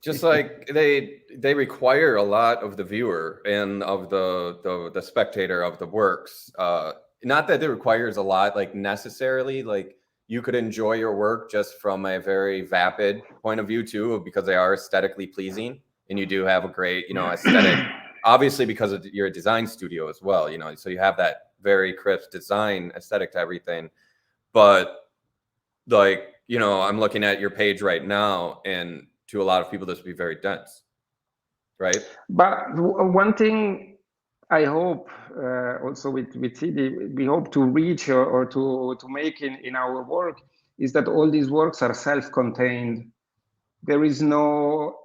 Just like they require a lot of the viewer and of the spectator of the works. Not that it requires a lot, like necessarily. Like you could enjoy your work just from a very vapid point of view too, because they are aesthetically pleasing, and you do have a great, you know, aesthetic. Obviously, because you're a design studio as well, you know, so you have that very crisp design aesthetic to everything. But like, you know, I'm looking at your page right now, and to a lot of people, this would be very dense, right? But one thing I hope also with CD, we hope to reach or to make in our work is that all these works are self-contained. There is no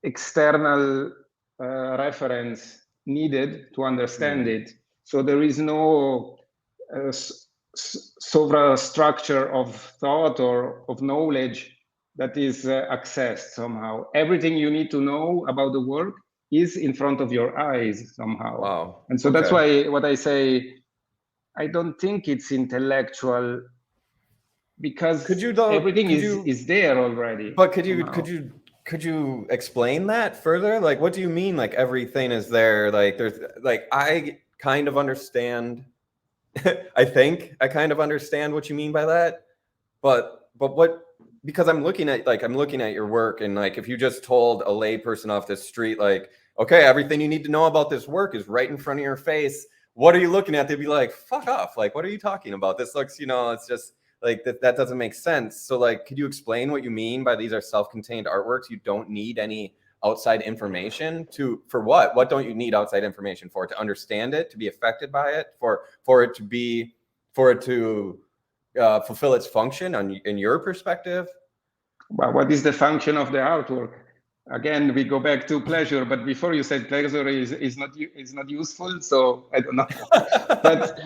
external reference needed to understand it. So there is no structure of thought or of knowledge that is accessed somehow. Everything you need to know about the work is in front of your eyes somehow. Wow. And so that's why what I say, I don't think it's intellectual because everything is there already. But could you explain that further? Like, what do you mean? Like everything is there? Like there's like I kind of understand. I think I kind of understand what you mean by that. But what? Because I'm looking at your work, and like if you just told a layperson off the street, like, okay, everything you need to know about this work is right in front of your face. What are you looking at? They'd be like, fuck off. Like, what are you talking about? This looks, you know, it's just like that doesn't make sense. So like, could you explain what you mean by these are self-contained artworks? You don't need any outside information for what? What don't you need outside information for? To understand it, to be affected by it, for it to fulfill its function in your perspective? Well, what is the function of the artwork? Again, we go back to pleasure, but before you said pleasure is not useful, so I don't know. But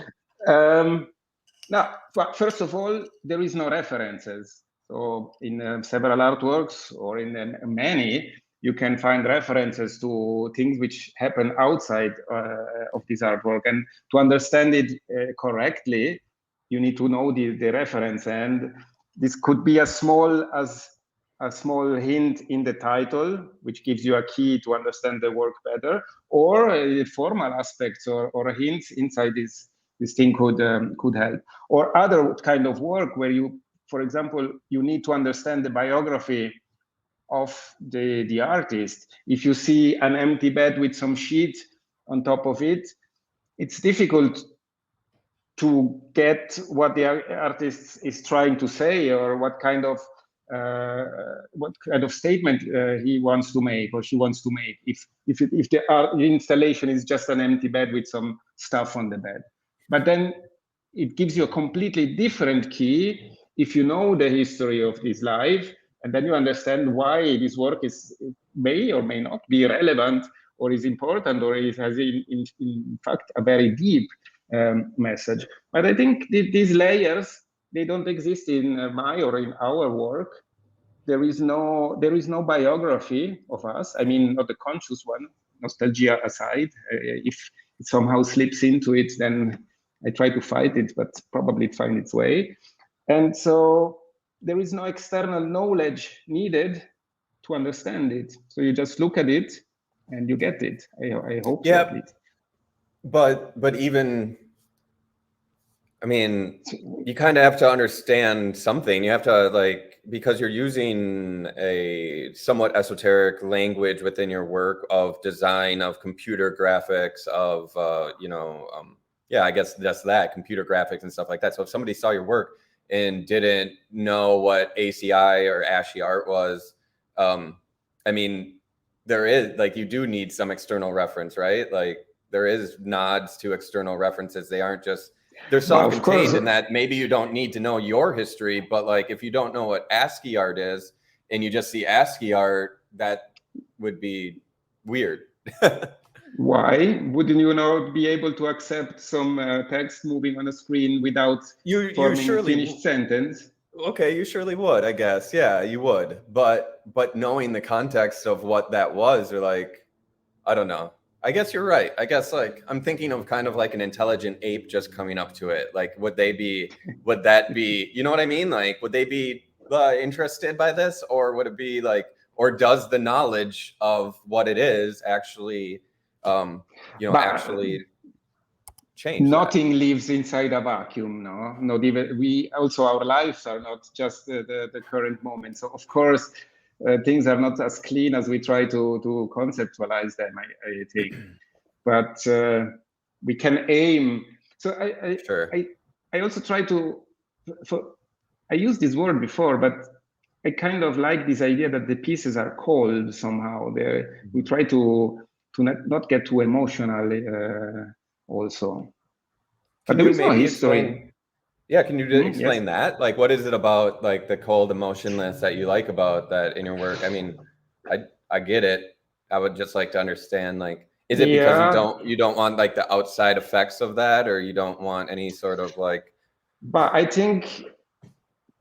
now, first of all, there is no references. So in several artworks or in many, you can find references to things which happen outside of this artwork. And to understand it correctly, you need to know the reference. And this could be as small as a small hint in the title, which gives you a key to understand the work better, or formal aspects or hints inside this thing could help. Or other kind of work where you, for example, you need to understand the biography of the artist. If you see an empty bed with some sheet on top of it, it's difficult to get what the artist is trying to say, or what kind of statement he wants to make or she wants to make. If the installation is just an empty bed with some stuff on the bed, but then it gives you a completely different key if you know the history of this life, and then you understand why this work may or may not be relevant, or is important, or it has in fact a very deep message. But I think these layers, they don't exist in my or in our work. There is no biography of us. I mean, not the conscious one, nostalgia aside. If it somehow slips into it, then I try to fight it, but probably it finds its way. And so there is no external knowledge needed to understand it. So you just look at it and you get it. I hope so, at least. But even, I mean, you kind of have to understand something. You have to, like, because you're using a somewhat esoteric language within your work of design, of computer graphics, of, yeah, I guess that's that, computer graphics and stuff like that. So if somebody saw your work and didn't know what ACI or ASCII art was, I mean, there is, like, you do need some external reference, right? Like, there is nods to external references. They aren't just, they're self-contained in that maybe you don't need to know your history, but like if you don't know what ASCII art is and you just see ASCII art, that would be weird. Why wouldn't you be able to accept some text moving on a screen without forming a finished sentence? Okay, you surely would, I guess. Yeah, you would. But knowing the context of what that was, or like, I don't know. I guess you're right. I guess, like, I'm thinking of kind of like an intelligent ape just coming up to it. Like, would that be, you know what I mean? Like, would they be interested by this, or would it be like, or does the knowledge of what it is actually, actually change? Nothing lives inside a vacuum, no? Not even our lives are not just the current moment. So of course, things are not as clean as we try to conceptualize them, I think. But we can aim. So I also try to, I used this word before, but I kind of like this idea that the pieces are cold somehow. We try to not get too emotional also. But there is no history. Yeah, can you explain that? Like, what is it about, like, the cold, emotionless that you like about that in your work? I mean, I get it. I would just like to understand, like, is it because you don't want like the outside effects of that, or you don't want any sort of like? But I think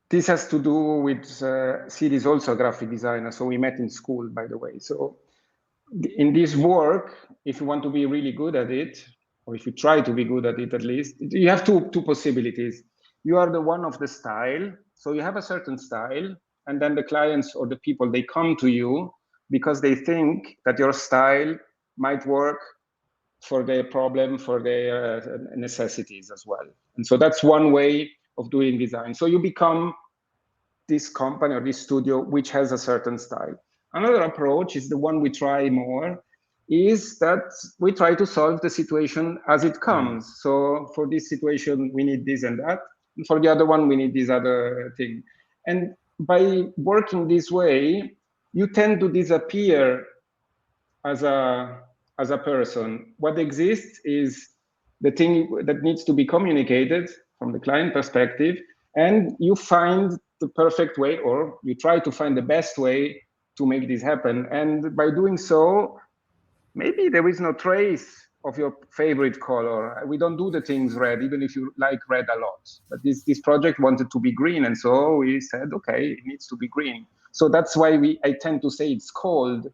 this has to do with Sid is also a graphic designer, so we met in school, by the way. So in this work, if you want to be really good at it, or if you try to be good at it, at least, you have two possibilities. You are the one of the style, so you have a certain style, and then the clients or the people, they come to you because they think that your style might work for their problem, for their necessities as well. And so that's one way of doing design. So you become this company or this studio which has a certain style. Another approach is the one we try more, is that we try to solve the situation as it comes. So for this situation, we need this and that. And for the other one, we need this other thing. And by working this way, you tend to disappear as a person. What exists is the thing that needs to be communicated from the client perspective, and you find the perfect way, or you try to find the best way to make this happen. And by doing so, maybe there is no trace of your favorite color. We don't do the things red, even if you like red a lot. But this project wanted to be green, and so we said, okay, it needs to be green. So that's why I tend to say it's cold.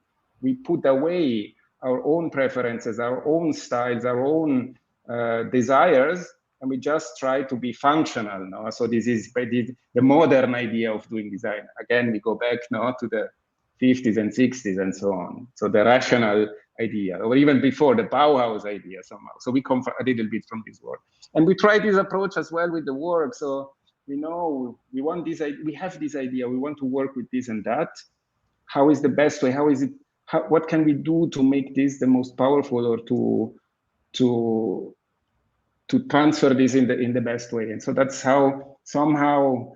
We put away our own preferences, our own styles, our own desires, and we just try to be functional. No? So this is the modern idea of doing design. Again, we go back now to the 50s and 60s and so on. So the rational idea, or even before the Bauhaus idea somehow. So we come a little bit from this work. And we try this approach as well with the work. So we know we want this, we have this idea, we want to work with this and that. How is the best way? How is it? What can we do to make this the most powerful, or to transfer this in the best way? And so that's how somehow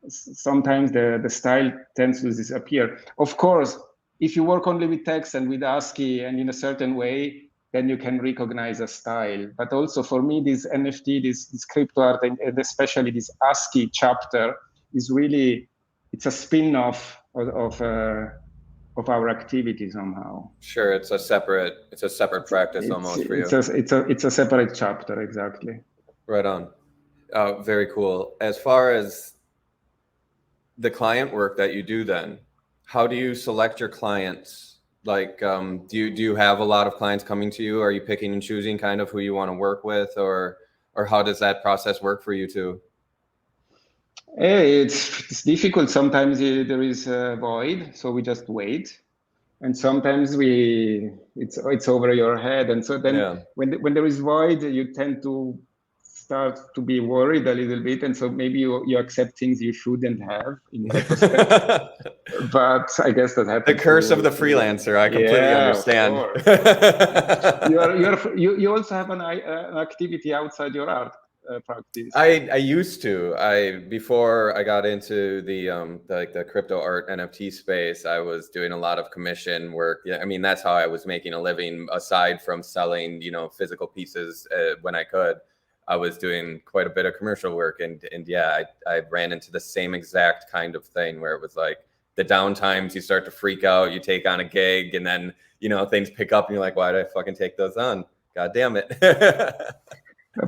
sometimes the style tends to disappear. Of course, if you work only with text and with ASCII and in a certain way, then you can recognize a style. But also for me, this NFT, this crypto art, and especially this ASCII chapter is really, it's a spin-off of our activity somehow. Sure, it's a separate practice almost for you. It's a separate chapter, exactly. Right on. Very cool. As far as the client work that you do, then how do you select your clients? Like, do you have a lot of clients coming to you? Are you picking and choosing kind of who you want to work with, or how does that process work for you too? It's difficult. Sometimes there is a void, so we just wait, and sometimes it's over your head. And so then when there is void, you tend to start to be worried a little bit, and so maybe you accept things you shouldn't have in retrospect. But I guess that happens. The curse of the freelancer. I completely understand. You also have an activity outside your art practice. I used to. Before I got into the crypto art NFT space, I was doing a lot of commission work. Yeah, I mean, that's how I was making a living aside from selling, physical pieces when I could. I was doing quite a bit of commercial work, and yeah, I ran into the same exact kind of thing where it was like the downtimes, you start to freak out, you take on a gig, and then things pick up and you're like, why did I fucking take those on? God damn it.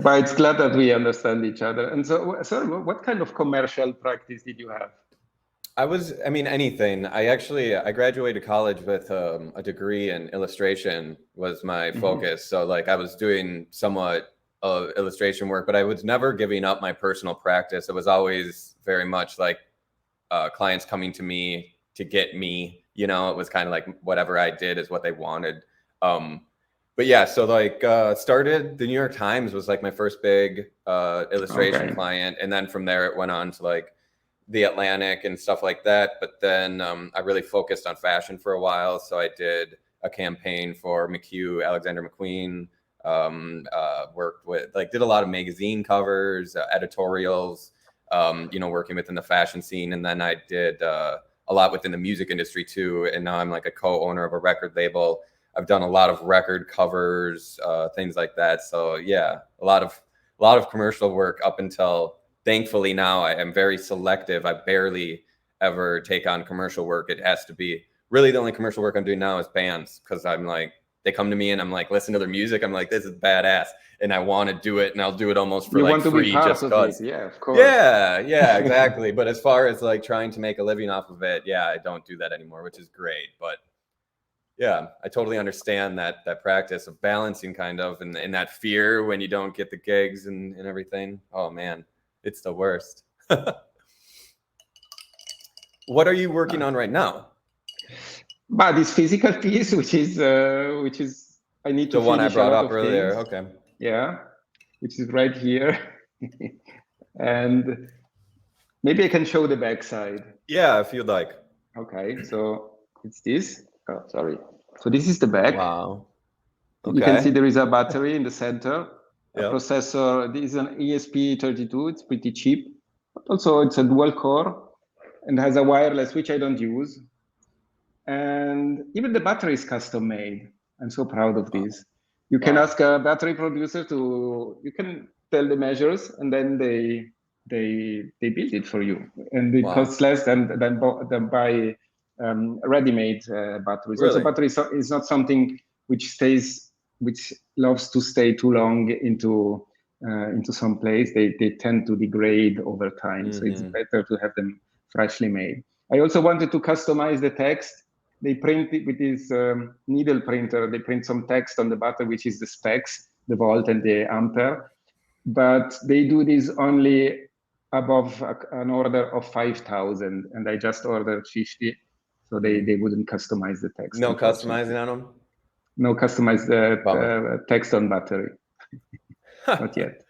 But it's glad that we understand each other. And so what kind of commercial practice did you have? Anything. I graduated college with a degree in illustration was my focus. So like I was doing somewhat of illustration work, but I was never giving up my personal practice. It was always very much like clients coming to me to get me, it was kind of like whatever I did is what they wanted. But yeah, so like started the New York Times was like my first big illustration client. And then from there it went on to like the Atlantic and stuff like that. But then I really focused on fashion for a while. So I did a campaign for McHugh, Alexander McQueen, worked with, did a lot of magazine covers, editorials, working within the fashion scene. And then I did a lot within the music industry too. And now I'm like a co-owner of a record label. I've done a lot of record covers, things like that. So yeah, a lot of commercial work up until thankfully now I am very selective. I barely ever take on commercial work. It has to be really the only commercial work I'm doing now is bands, because I'm like, they come to me and I'm like, listen to their music. I'm like, this is badass. And I want to do it, and I'll do it almost for like free just because. Yeah, of course. Yeah, exactly. But as far as like trying to make a living off of it, yeah, I don't do that anymore, which is great. But yeah, I totally understand that practice of balancing kind of, and that fear when you don't get the gigs and everything. Oh man, it's the worst. What are you working on right now? But this physical piece, which is I need to the one I finish brought a lot up of earlier. things. Okay. Yeah, which is right here. And maybe I can show the backside. Yeah, if you'd like. Okay, so it's this. Oh, sorry. So this is the back. Wow. Okay. You can see there is a battery in the center, a Yep. processor. This is an ESP32. It's pretty cheap, but also it's a dual core and has a wireless, which I don't use. And even the battery is custom made. I'm so proud of this. You can ask a battery producer you can tell the measures, and then they build it for you, and it costs less than buy ready-made batteries. Really? Also, batteries is not something which loves to stay too long into some place. They tend to degrade over time, so it's better to have them freshly made. I also wanted to customize the text. They print it with this needle printer. They print some text on the battery, which is the specs, the volt and the ampere, but they do this only above an order of 5,000, and I just ordered 50, so they wouldn't customize the text. No customizing on them? No customized text on battery. Not yet.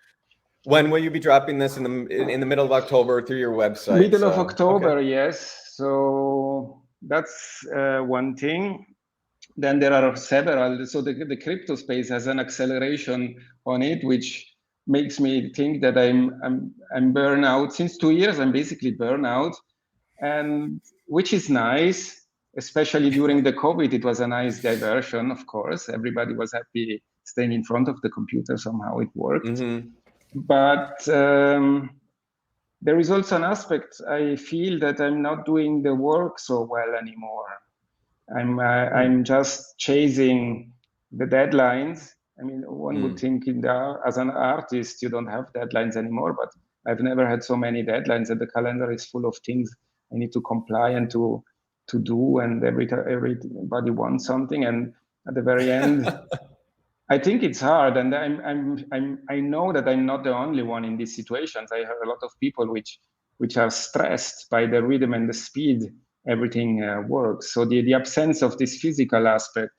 When will you be dropping this in the middle of October through your website? Middle of October, okay. Yes. So that's one thing. Then there are several. So the crypto space has an acceleration on it, which makes me think that I'm burnout. Since 2 years, I'm basically burnout, and which is nice. Especially during the COVID, it was a nice diversion. Of course, everybody was happy staying in front of the computer. Somehow it worked. But there is also an aspect. I feel that I'm not doing the work so well anymore. I'm just chasing the deadlines. I mean, one would think as an artist, you don't have deadlines anymore, but I've never had so many deadlines, and the calendar is full of things I need to comply and to do, and everybody wants something, and at the very end, I think it's hard, and I know that I'm not the only one in these situations. I heard a lot of people which are stressed by the rhythm and the speed everything works. So the absence of this physical aspect,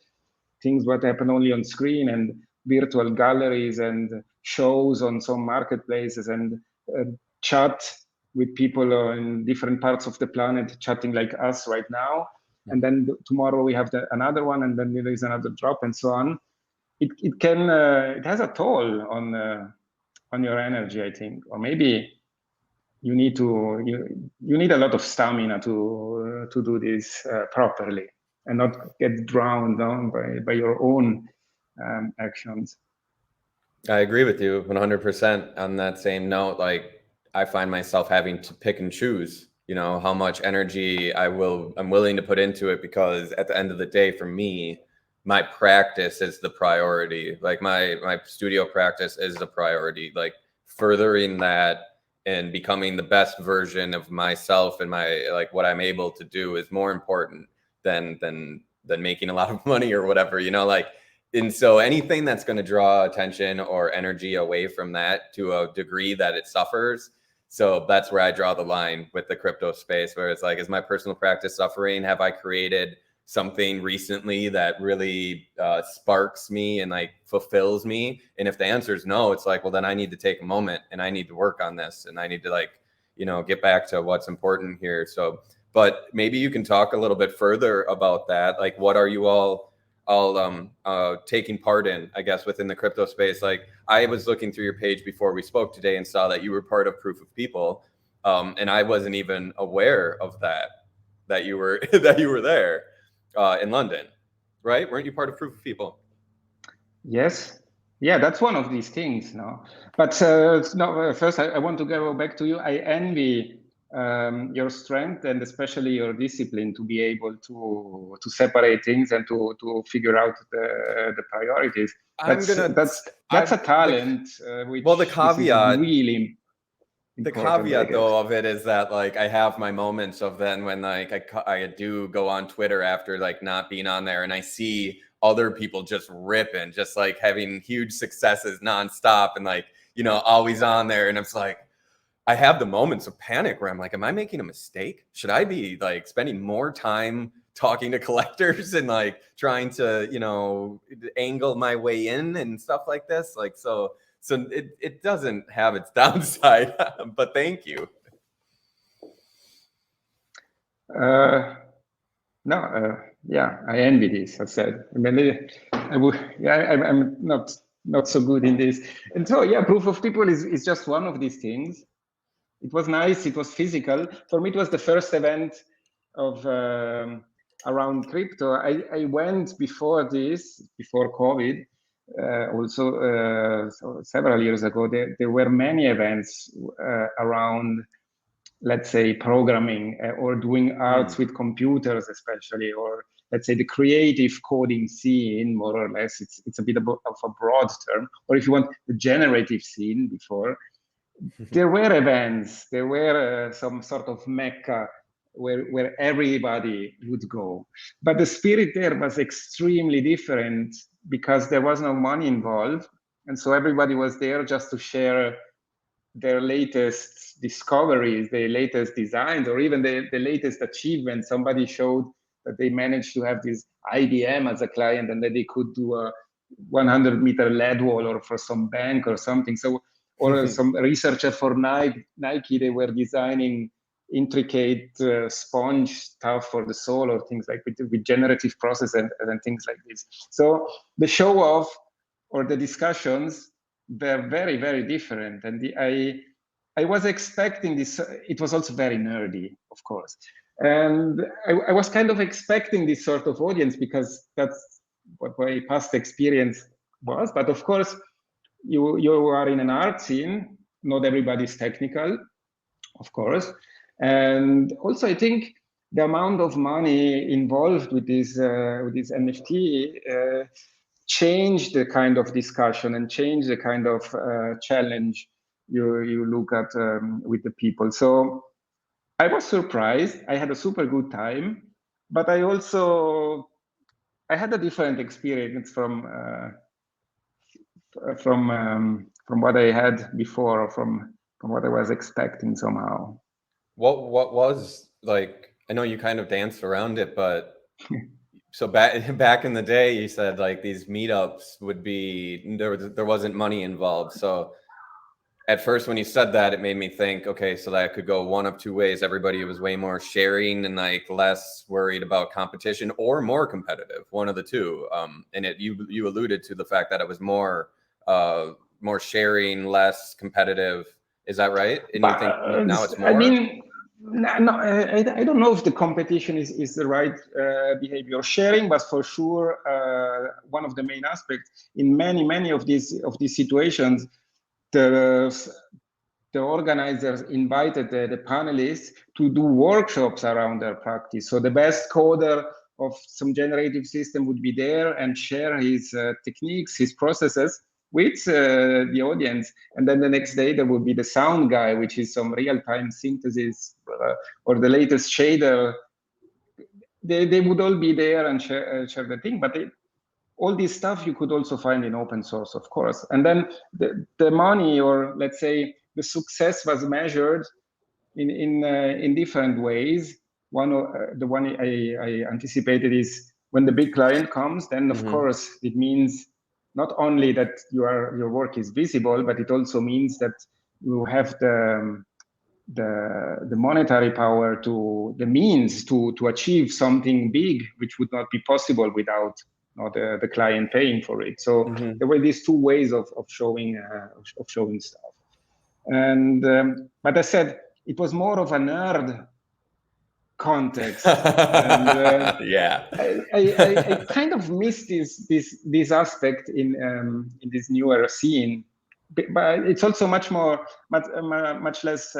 things what happen only on screen, and virtual galleries and shows on some marketplaces, and chat with people in different parts of the planet, chatting like us right now. And then tomorrow we have another one, and then there is another drop, and so on. It has a toll on your energy, I think, or maybe you need a lot of stamina to do this properly, and not get drowned down by your own actions. I agree with you 100% on that same note. Like, I find myself having to pick and choose, how much energy I'm willing to put into it, because at the end of the day, for me, my practice is the priority. Like my studio practice is the priority. Like, furthering that and becoming the best version of myself and what I'm able to do is more important than making a lot of money or whatever, and so anything that's going to draw attention or energy away from that to a degree that it suffers. So that's where I draw the line with the crypto space, where it's like, is my personal practice suffering? Have I created something recently that really sparks me and fulfills me? And if the answer is no, it's like, well, then I need to take a moment and I need to work on this, and I need to get back to what's important here. So, but maybe you can talk a little bit further about that. Like, what are you all taking part in, I guess, within the crypto space? Like, I was looking through your page before we spoke today and saw that you were part of Proof of People, and I wasn't even aware of that you were there. In London, right? Weren't you part of Proof of People? Yes. Yeah, that's one of these things. No, but first I want to go back to you. I envy your strength, and especially your discipline, to be able to separate things and to figure out the priorities. That's a talent. The caveat. Really. The caveat, though, of it is that I have my moments of then when I do go on Twitter after not being on there, and I see other people just ripping, just having huge successes nonstop, and always on there, and it's like, I have the moments of panic where I'm like, am I making a mistake? Should I be spending more time talking to collectors and trying to angle my way in and stuff like this? So it doesn't have its downside, but thank you. Yeah, I envy this. I said, I'm not so good in this, and so yeah, Proof of People is just one of these things. It was nice. It was physical. For me, it was the first event of around crypto. I went before COVID. so several years ago, there were many events around, let's say, programming or doing arts with computers, especially, or let's say the creative coding scene, more or less. It's a bit of a broad term, or if you want, the generative scene before. There were events, there were some sort of mecca where everybody would go. But the spirit there was extremely different because there was no money involved. And so everybody was there just to share their latest discoveries, their latest designs, or even the latest achievements. Somebody showed that they managed to have this IBM as a client and that they could do a 100-meter lead wall or for some bank or something. So, or some researcher for Nike, they were designing intricate sponge stuff for the sole or things like with generative process and things like this. So the show off or the discussions, they're very, very different. And I was expecting this. It was also very nerdy, of course. And I was kind of expecting this sort of audience because that's what my past experience was. But of course, you are in an art scene. Not everybody's technical, of course. And also, I think the amount of money involved with this NFT change the kind of discussion and change the kind of challenge you look at with the people. So I was surprised. I had a super good time, but I had a different experience from what I had before, or from what I was expecting somehow. What was like? I know you kind of danced around it, but so back in the day, you said like these meetups would be there wasn't money involved. So at first, when you said that, it made me think, okay, so that could go one of two ways. Everybody was way more sharing and like less worried about competition, or more competitive. One of the two. And you alluded to the fact that it was more sharing, less competitive. Is that right? And you think now it's more? I mean, no, I don't know if the competition is the right behavior. Sharing was for sure one of the main aspects. In many of these situations, the organizers invited the panelists to do workshops around their practice. So the best coder of some generative system would be there and share his techniques, his processes with the audience. And then the next day there would be the sound guy, which is some real-time synthesis or the latest shader. They would all be there and share the thing, but all this stuff you could also find in open source, of course. And then the money, or let's say the success, was measured in different ways. The one I anticipated is when the big client comes, then of course it means not only that your work is visible, but it also means that you have the monetary power, the means to achieve something big, which would not be possible without the client paying for it. So there were these two ways of showing stuff. And but I said it was more of a nerd context. And, yeah, I kind of missed this aspect in this newer scene, but it's also much less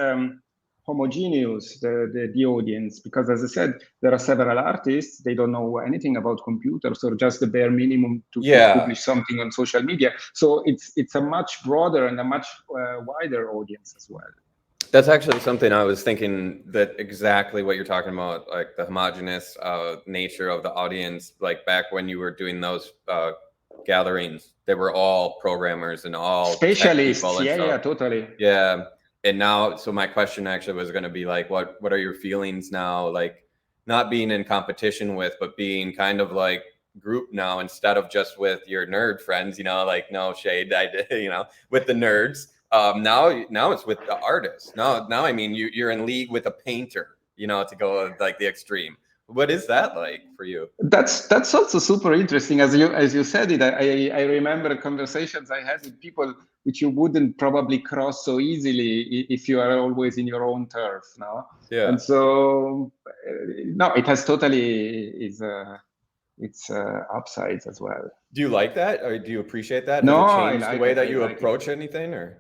homogeneous, the audience, because as I said, there are several artists, they don't know anything about computers or just the bare minimum to publish something on social media. So it's a much broader and a much wider audience as well. That's actually something I was thinking, that exactly what you're talking about, like the homogeneous nature of the audience. Like back when you were doing those gatherings, they were all programmers and all specialists. And yeah, totally. Yeah. And now, so my question actually was going to be like, what are your feelings now? Like not being in competition with, but being kind of like group now, instead of just with your nerd friends, like no shade, with the nerds. Now it's with the artists. Now I mean, you're in league with a painter, to go like the extreme. What is that like for you? That's also super interesting. As you said it, I remember conversations I had with people which you wouldn't probably cross so easily if you are always in your own turf. No? Yeah. And so no, it has totally its upsides as well. Do you like that, or do you appreciate that? No, Has it I changed like the way it. that I you like approach it. anything, or?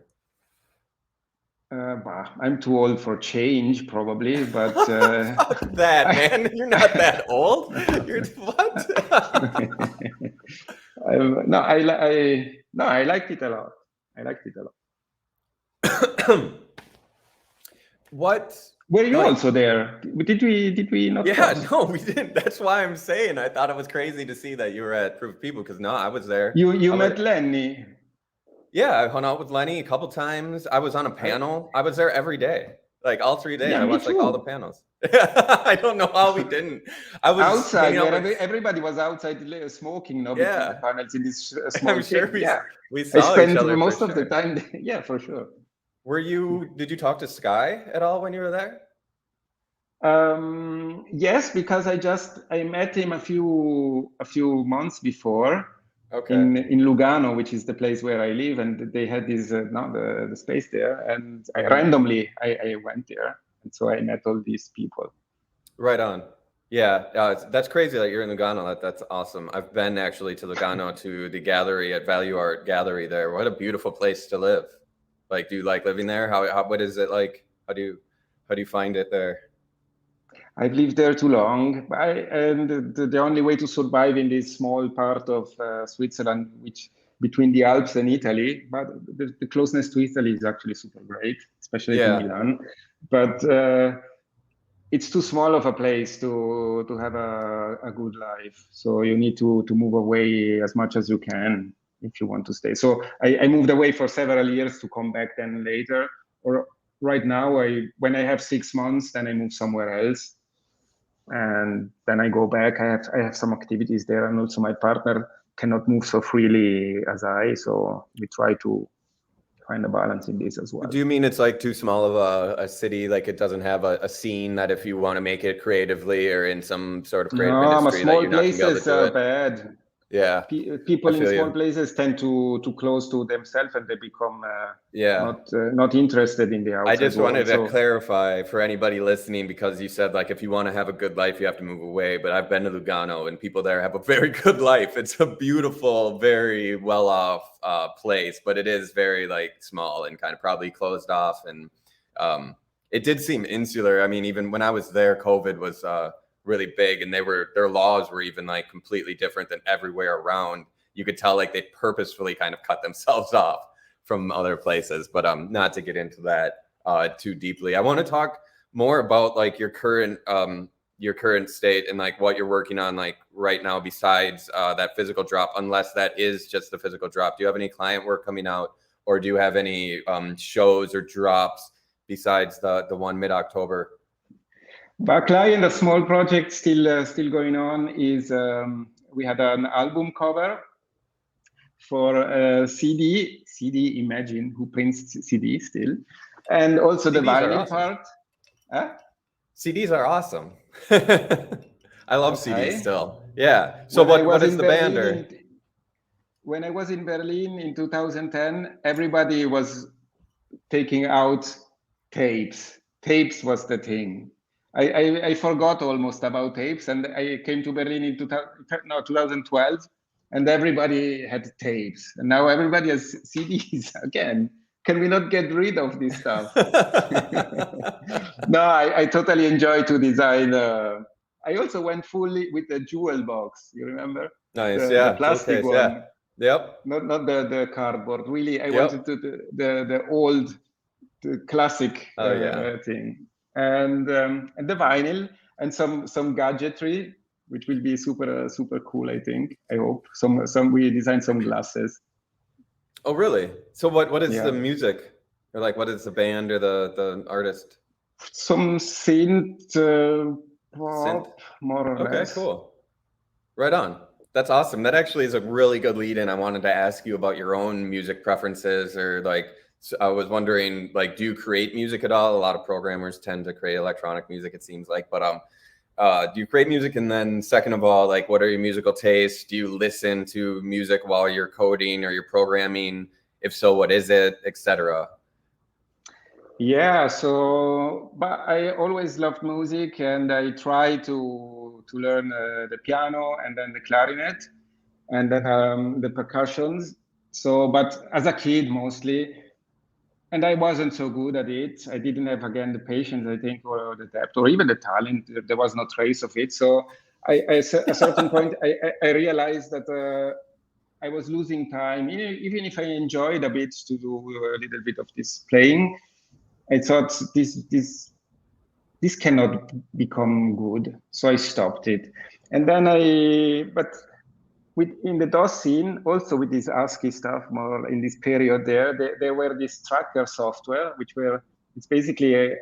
I'm too old for change, probably, but Fuck that, man! You're not that old. You're what? no, I liked it a lot. I liked it a lot. What? Were you Like, also there? Did we not yeah, cross? no, we didn't. That's why I'm saying I thought it was crazy to see that you were at Proof of People, because no, I was there. You I was, met Lenny. yeah, I hung out with Lenny a couple times. I was on a panel. I was there every day, like all 3 days. Yeah, I me watched like all the too. panels. I don't know how we didn't. I was Outside, hanging out where with, everybody was outside smoking, no, between the yeah. panels in this small I'm sure thing. Yeah, we I saw each spent other for most of the sure. time there. Yeah, for sure. Did you talk to Sky at all when you were there? Yes, because I met him a few months before Okay. in Lugano, which is the place where I live, and they had this the space there, and I randomly I went there, and so I met all these people. Right on. Yeah, that's crazy that you're in Lugano. That's awesome. I've been actually to Lugano to the gallery at Value Art Gallery there. What a beautiful place to live. Like, do you like living there? What is it like? How do you find it there? I've lived there too long, and the only way to survive in this small part of Switzerland, which between the Alps and Italy, but the closeness to Italy is actually super great, especially to Milan. But it's too small of a place to have a good life. So you need to move away as much as you can if you want to stay. So I moved away for several years to come back then later. Or right now, when I have 6 months, then I move somewhere else. And then I go back. I have some activities there, and also my partner cannot move so freely as I. So we try to find a balance in this as well. Do you mean it's like too small of a city? Like it doesn't have a scene that if you want to make it creatively or in some sort of creative industry that you're not going to be able to do it? Bad. Yeah. People in small places tend to close to themselves, and they become not interested in the outside I just wanted world. to clarify for anybody listening, because you said like if you want to have a good life, you have to move away. But I've been to Lugano, and people there have a very good life. It's a beautiful, very well off place, but it is very like small and kind of probably closed off. And it did seem insular. I mean, even when I was there, COVID was really big, and their laws were even like completely different than everywhere around. You could tell like they purposefully kind of cut themselves off from other places, but not to get into that too deeply. I want to talk more about like your current state and like what you're working on like right now besides that physical drop, unless that is just the physical drop. Do you have any client work coming out, or do you have any shows or drops besides the one mid-October? But client, a small project still going on is we had an album cover for CD. Imagine who prints CD still, and also CDs the vinyl awesome. Part. Huh? CDs are awesome. I love CDs still. Yeah. So what is the band? Or? When I was in Berlin in 2010, everybody was taking out tapes. Tapes was the thing. I forgot almost about tapes, and I came to Berlin in 2012, and everybody had tapes, and now everybody has CDs again. Can we not get rid of this stuff? No, I totally enjoy to design. I also went fully with the jewel box. You remember? Nice, the plastic one. Yeah. Yep. Not the cardboard. Really, I wanted to the old, the classic thing, and the vinyl and some gadgetry, which will be super cool. I think. I hope we designed some glasses. Oh, really? So what is the music, or like what is the band or the artist? Some synth pop, more or less. Okay, cool. Right on. That's awesome. That actually is a really good lead in. I wanted to ask you about your own music preferences, or like, so I was wondering, like, do you create music at all? A lot of programmers tend to create electronic music, it seems like, but do you create music? And then second of all, like, what are your musical tastes? Do you listen to music while you're coding or you're programming? If so, what is it, etc.? Yeah, so but I always loved music, and I try to learn the piano and then the clarinet and then the percussions. So, but as a kid mostly, and I wasn't so good at it. I didn't have, again, the patience, I think, or the depth, or even the talent. There was no trace of it. So at a certain point, I realized that I was losing time. Even if I enjoyed a bit to do a little bit of this playing, I thought this cannot become good. So I stopped it. And then but in the DOS scene, also with this ASCII stuff, more in this period there were this tracker software, it's basically a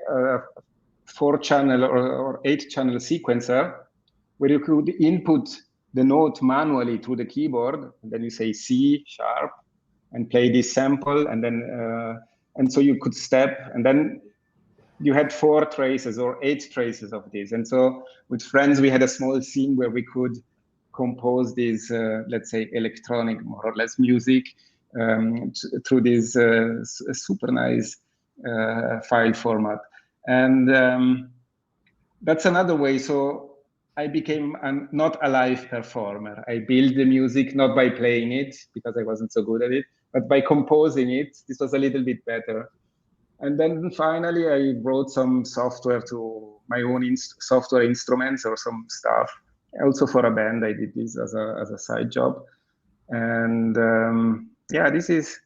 4-channel or 8-channel sequencer where you could input the note manually through the keyboard. And then you say C sharp and play this sample. And then, and so you could step, and then you had 4 traces or 8 traces of this. And so with friends, we had a small scene where we could compose this, let's say, electronic, more or less, music through this super nice file format. And that's another way. So I became not a live performer. I built the music not by playing it, because I wasn't so good at it, but by composing it. This was a little bit better. And then finally, I wrote some software to my own software instruments or some stuff. Also for a band, I did this as a side job. And yeah, it's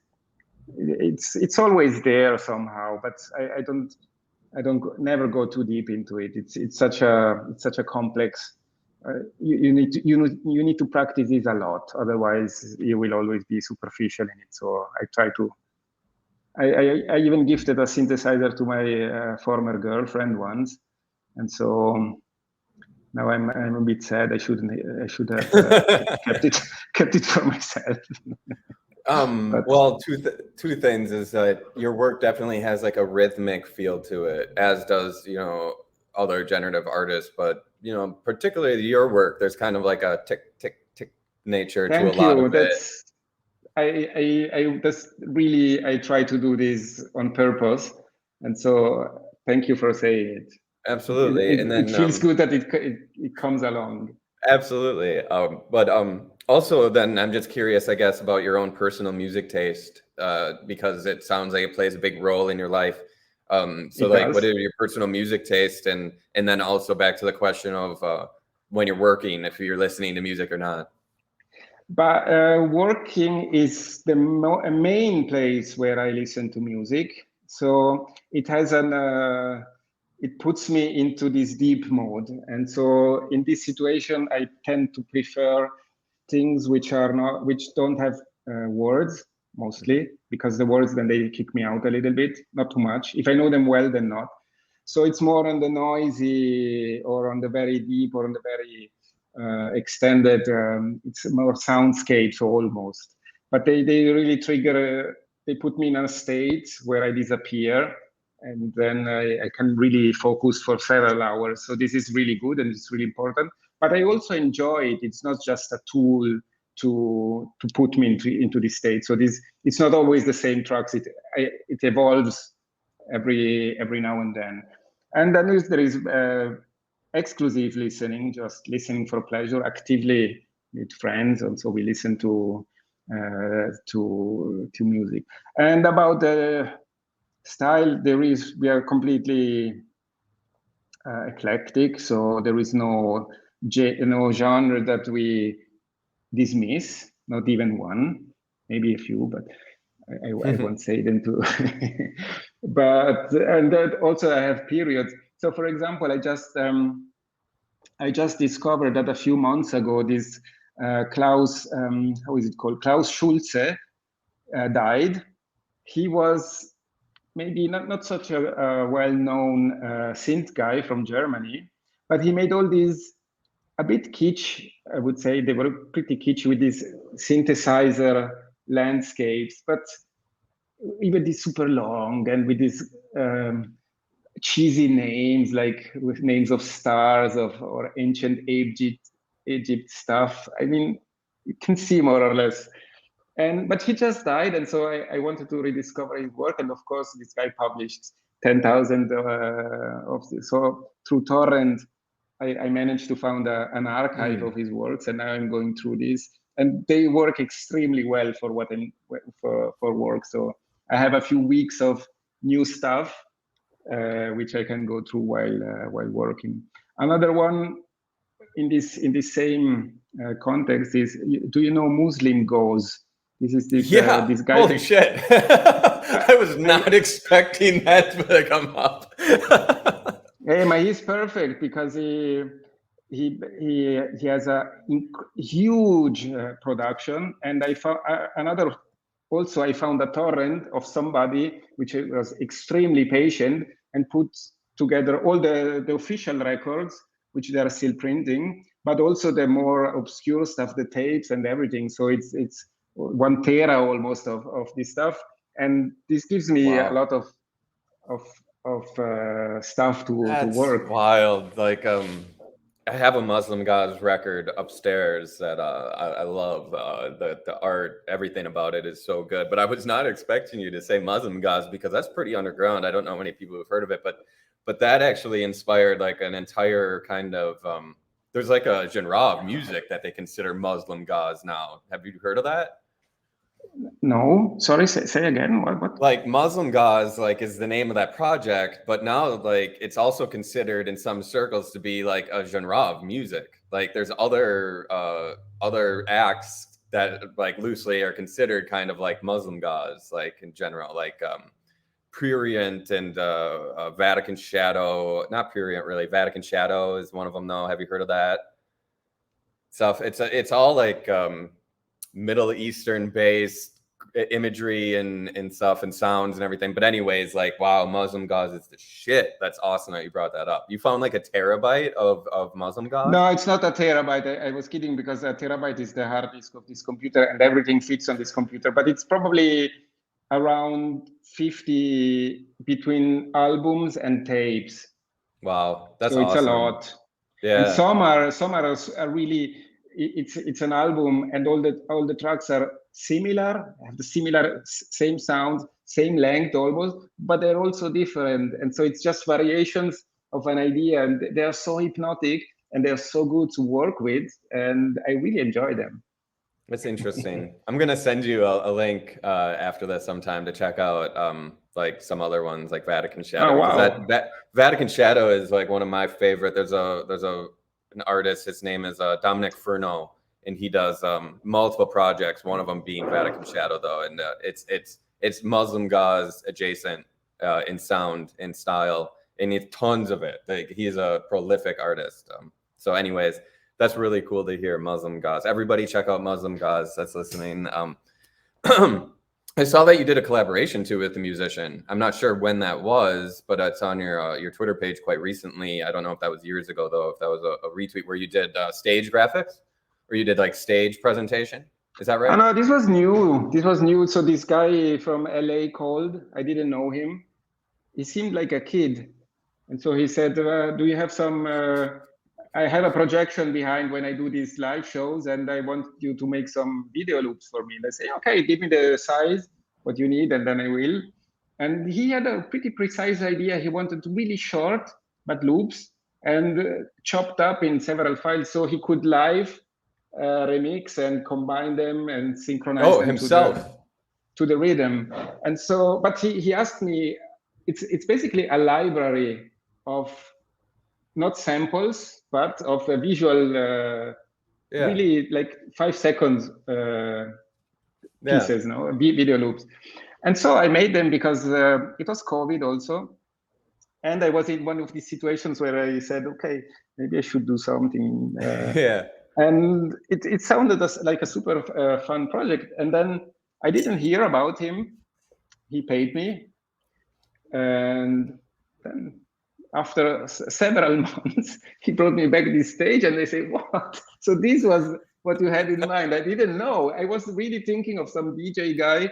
always there somehow, but I never go too deep into it. It's such a complex. You need to practice this a lot. Otherwise, you will always be superficial in it. So I try to. I even gifted a synthesizer to my former girlfriend once, and so now I'm a bit sad. I should have kept it for myself. Well, two things is that your work definitely has like a rhythmic feel to it, as does other generative artists. But particularly your work, there's kind of like a tick tick tick nature to a lot of it. That's really, I try to do this on purpose, and so thank you for saying it. Absolutely. And then it feels good that it comes along. Absolutely. But also then I'm just curious, I guess, about your own personal music taste, because it sounds like it plays a big role in your life. So like, what is your personal music taste? And then also back to the question of when you're working, if you're listening to music or not. But working is the main place where I listen to music. So it has it puts me into this deep mode. And so in this situation, I tend to prefer things which don't have words mostly, because the words, then they kick me out a little bit, not too much. If I know them well, then not. So it's more on the noisy or on the very deep or on the very extended, it's more soundscapes almost, but they really trigger, they put me in a state where I disappear, and then I can really focus for several hours. So this is really good and it's really important, but I also enjoy it. It's not just a tool to put me into this state. So it's not always the same tracks. It evolves every now and then. And then there is exclusive listening, just listening for pleasure, actively with friends. Also, we listen to music. And about the style, we are completely eclectic. So there is no genre that we dismiss, not even one, maybe a few, but I won't say them too. And that also I have periods. So for example, I just discovered that a few months ago, this Klaus, how is it called? Klaus Schulze died. He was maybe not such a well-known synth guy from Germany, but he made all these a bit kitsch, I would say. They were pretty kitsch with these synthesizer landscapes, but even this super long and with these cheesy names, like with names of stars or ancient Egypt stuff. I mean, you can see more or less. But he just died, and so I wanted to rediscover his work. And of course, this guy published 10,000 of this. So through torrent, I managed to find an archive of his works, and now I'm going through this. And they work extremely well for what for work. So I have a few weeks of new stuff, which I can go through while working. Another one in this same context is, do you know Muslim Goes? This guy. Holy shit! I was not expecting that to come up. He's perfect because he has a huge production, and I found another. Also, I found a torrent of somebody which was extremely patient and put together all the official records, which they are still printing, but also the more obscure stuff, the tapes and everything. So it's 1 tera almost of this stuff, and this gives me a lot of stuff to work. Wild. Like I have a Muslim God's record upstairs that I love. The art, everything about it is so good. But I was not expecting you to say Muslim Gods, because that's pretty underground. I don't know many people who've heard of it, but that actually inspired like an entire kind of there's like a genre of music that they consider Muslim Gods now. Have you heard of that? No, sorry, say again. What? Like Muslim Gods, like, is the name of that project, but now like it's also considered in some circles to be like a genre of music. Like there's other acts that like loosely are considered kind of like Muslim Gods, like in general, like Prurient and Vatican Shadow. Not Prurient really. Vatican Shadow is one of them though. Have you heard of that stuff? It's all like Middle Eastern based imagery and stuff and sounds and everything. But anyways, like, wow, Muslim Gods is the shit. That's awesome that you brought that up. You found like a terabyte of Muslim Gods? No, it's not a terabyte. I was kidding, because a terabyte is the hard disk of this computer and everything fits on this computer. But it's probably around 50 between albums and tapes. Wow, that's so awesome. It's a lot. Yeah. And some are really, it's an album, and all the tracks are similar, have the similar same sound, same length almost, but they're also different. And so it's just variations of an idea, and they are so hypnotic and they're so good to work with, and I really enjoy them. That's interesting. I'm gonna send you a link after this sometime to check out like some other ones like Vatican Shadow. Oh, wow. That Vatican Shadow is like one of my favorite. There's an artist. His name is Dominic Furno, and he does multiple projects. One of them being Vatican Shadow, though, and it's Muslim Gods adjacent in sound and style, and he has tons of it. Like, he's a prolific artist. So, anyways, that's really cool to hear. Muslim Gods. Everybody, check out Muslim Gods that's listening. I saw that you did a collaboration too with a musician. I'm not sure when that was, but it's on your Twitter page quite recently. I don't know if that was years ago though, if that was a retweet where you did stage graphics, or you did like stage presentation. Is that right? Oh, no, this was new. So this guy from LA called. I didn't know him. He seemed like a kid, and so he said, "Do you have some?" I have a projection behind when I do these live shows, and I want you to make some video loops for me. And I say, okay, give me the size, what you need, and then I will. And he had a pretty precise idea. He wanted really short, but loops, and chopped up in several files, so he could live remix and combine them and synchronize them himself to the rhythm. And so, but he asked me, it's basically a library of not samples, but of a visual, really like 5 seconds pieces, no, video loops. And so I made them because it was COVID also. And I was in one of these situations where I said, okay, maybe I should do something. And it sounded like a super fun project. And then I didn't hear about him. He paid me. And then after several months, he brought me back to this stage, and they say, what? So this was what you had in mind. I didn't know. I was really thinking of some DJ guy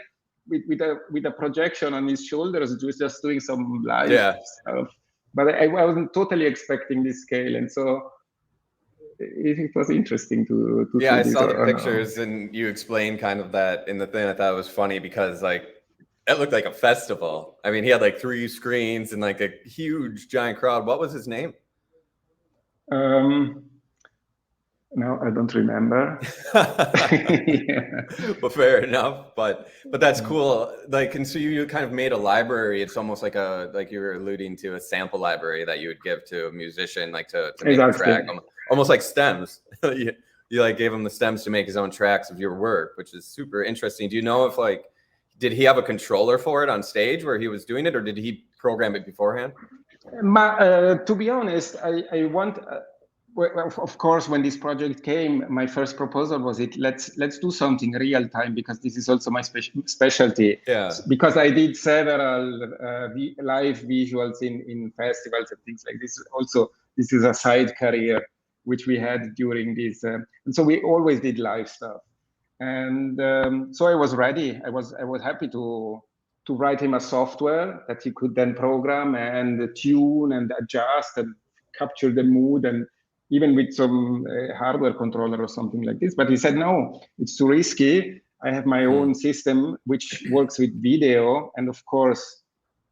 with a projection on his shoulders, just doing some live stuff. But I wasn't totally expecting this scale. And so it was interesting to see. I saw the pictures, and you explained kind of that in the thing. I thought it was funny because like, it looked like a festival. I mean, he had like 3 screens and like a huge giant crowd. What was his name? Um, no, I don't remember. Yeah. Well, fair enough, but that's cool. Like, and so you kind of made a library. It's almost like like you were alluding to, a sample library that you would give to a musician, like to make a Exactly. track, almost like stems. You like gave him the stems to make his own tracks of your work, which is super interesting. Do you know if like, did he have a controller for it on stage where he was doing it, or did he program it beforehand? To be honest, I want. Well, of course, when this project came, my first proposal was let's do something real time, because this is also my specialty. Yeah. Because I did several live visuals in festivals and things like this. Also, this is a side career which we had during this, and so we always did live stuff. And so I was ready. I was happy to write him a software that he could then program and tune and adjust and capture the mood, and even with some hardware controller or something like this. But he said, no, it's too risky. I have my own system which works with video, and of course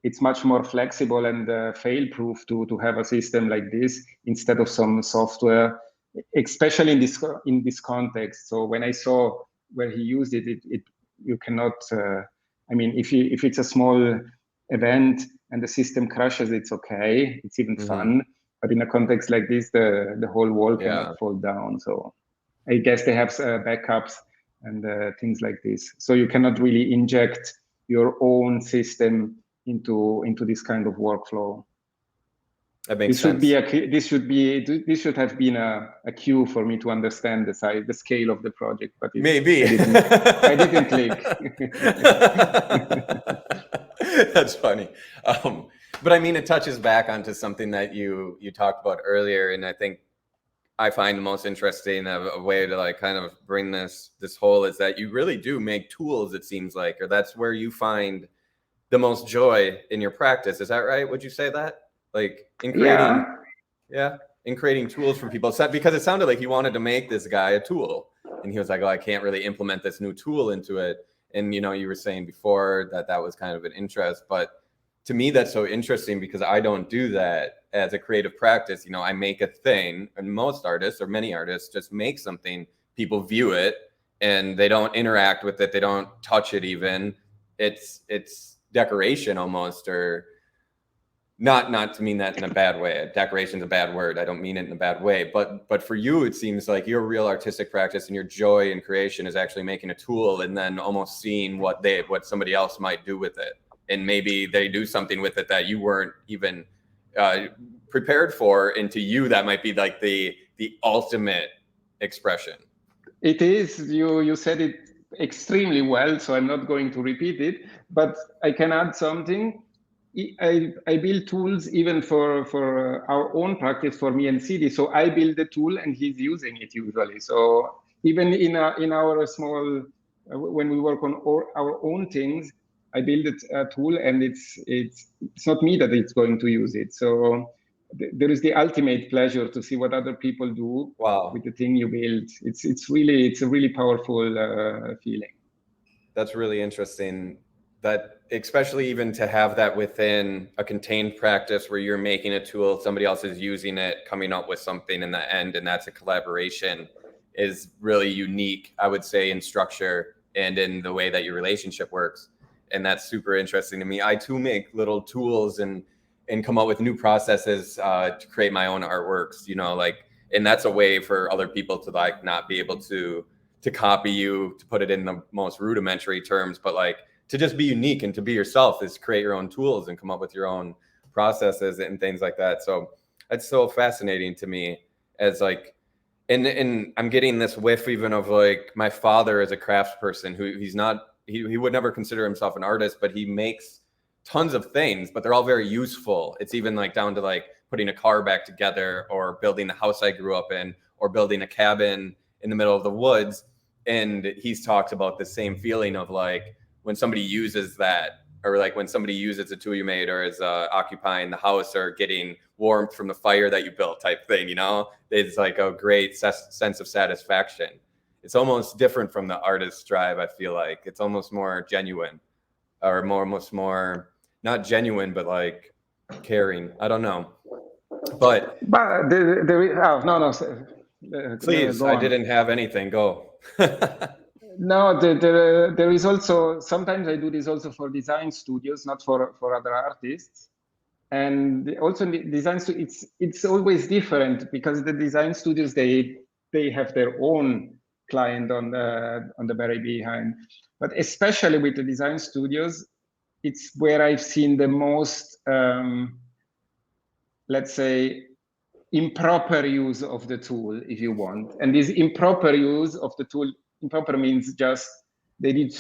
it's much more flexible and fail-proof to have a system like this instead of some software, especially in this context. So when I saw where he used it, you cannot. I mean, if it's a small event and the system crashes, it's okay. It's even fun. But in a context like this, the whole wall cannot fall down. So I guess they have backups and things like this. So you cannot really inject your own system into this kind of workflow. That makes sense. This should have been a cue for me to understand the scale of the project, but maybe I didn't click. That's funny. But I mean, it touches back onto something that you talked about earlier, and I think I find the most interesting a way to like kind of bring this whole is that you really do make tools. It seems like, or that's where you find the most joy in your practice. Is that right? Would you say that? Like in creating, in creating tools for people, because it sounded like he wanted to make this guy a tool, and he was like, "Oh, I can't really implement this new tool into it." And you know, you were saying before that was kind of an interest, but to me, that's so interesting because I don't do that as a creative practice. You know, I make a thing, and most artists or many artists just make something. People view it, and they don't interact with it. They don't touch it even. It's decoration almost, or not to mean that in a bad way. Decoration is a bad word. I don't mean it in a bad way, but for you, it seems like your real artistic practice and your joy in creation is actually making a tool and then almost seeing what somebody else might do with it, and maybe they do something with it that you weren't even prepared for. And to you, that might be like the ultimate expression. It is. You said it extremely well, so I'm not going to repeat it, but I can add something. I build tools even for our own practice, for me and CD. So I build the tool and he's using it usually. So even in our small, when we work on our own things, I build a tool and it's not me that it's going to use it. So there is the ultimate pleasure to see what other people do with the thing you build. It's a really powerful feeling. That's really interesting. That especially even to have that within a contained practice where you're making a tool, somebody else is using it, coming up with something in the end, and that's a collaboration, is really unique, I would say, in structure and in the way that your relationship works. And that's super interesting to me. I too make little tools and come up with new processes to create my own artworks, you know, like, and that's a way for other people to like not be able to copy you, to put it in the most rudimentary terms, but like to just be unique and to be yourself is create your own tools and come up with your own processes and things like that. So it's so fascinating to me as like, and I'm getting this whiff even of like my father as a craftsperson who he would never consider himself an artist, but he makes tons of things, but they're all very useful. It's even like down to like putting a car back together or building the house I grew up in or building a cabin in the middle of the woods. And he's talked about the same feeling of like when somebody uses that, or like when somebody uses a tool you made, or is occupying the house or getting warmth from the fire that you built type thing, you know, it's like a great sense of satisfaction. It's almost different from the artist's drive. I feel like it's almost more genuine, or almost more not genuine, but like caring. I don't know. But please, go I on. didn't have anything. Go. No, there is also, sometimes I do this also for design studios, not for other artists. And also in the design it's always different, because the design studios, they have their own client on the very behind. But especially with the design studios, it's where I've seen the most, let's say, improper use of the tool, if you want. And this improper use of the tool, improper means just they did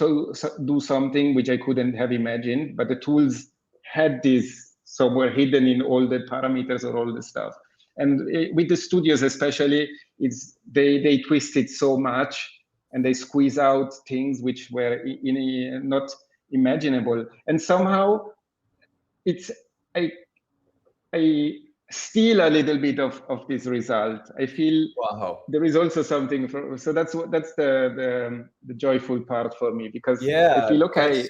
do something which I couldn't have imagined, but the tools had this somewhere hidden in all the parameters or all the stuff. And with the studios especially, it's they twist it so much, and they squeeze out things which were not imaginable. And somehow it's I steal a little bit of this result. I feel Wow. there is also something so that's the joyful part for me, because I Yeah, feel okay.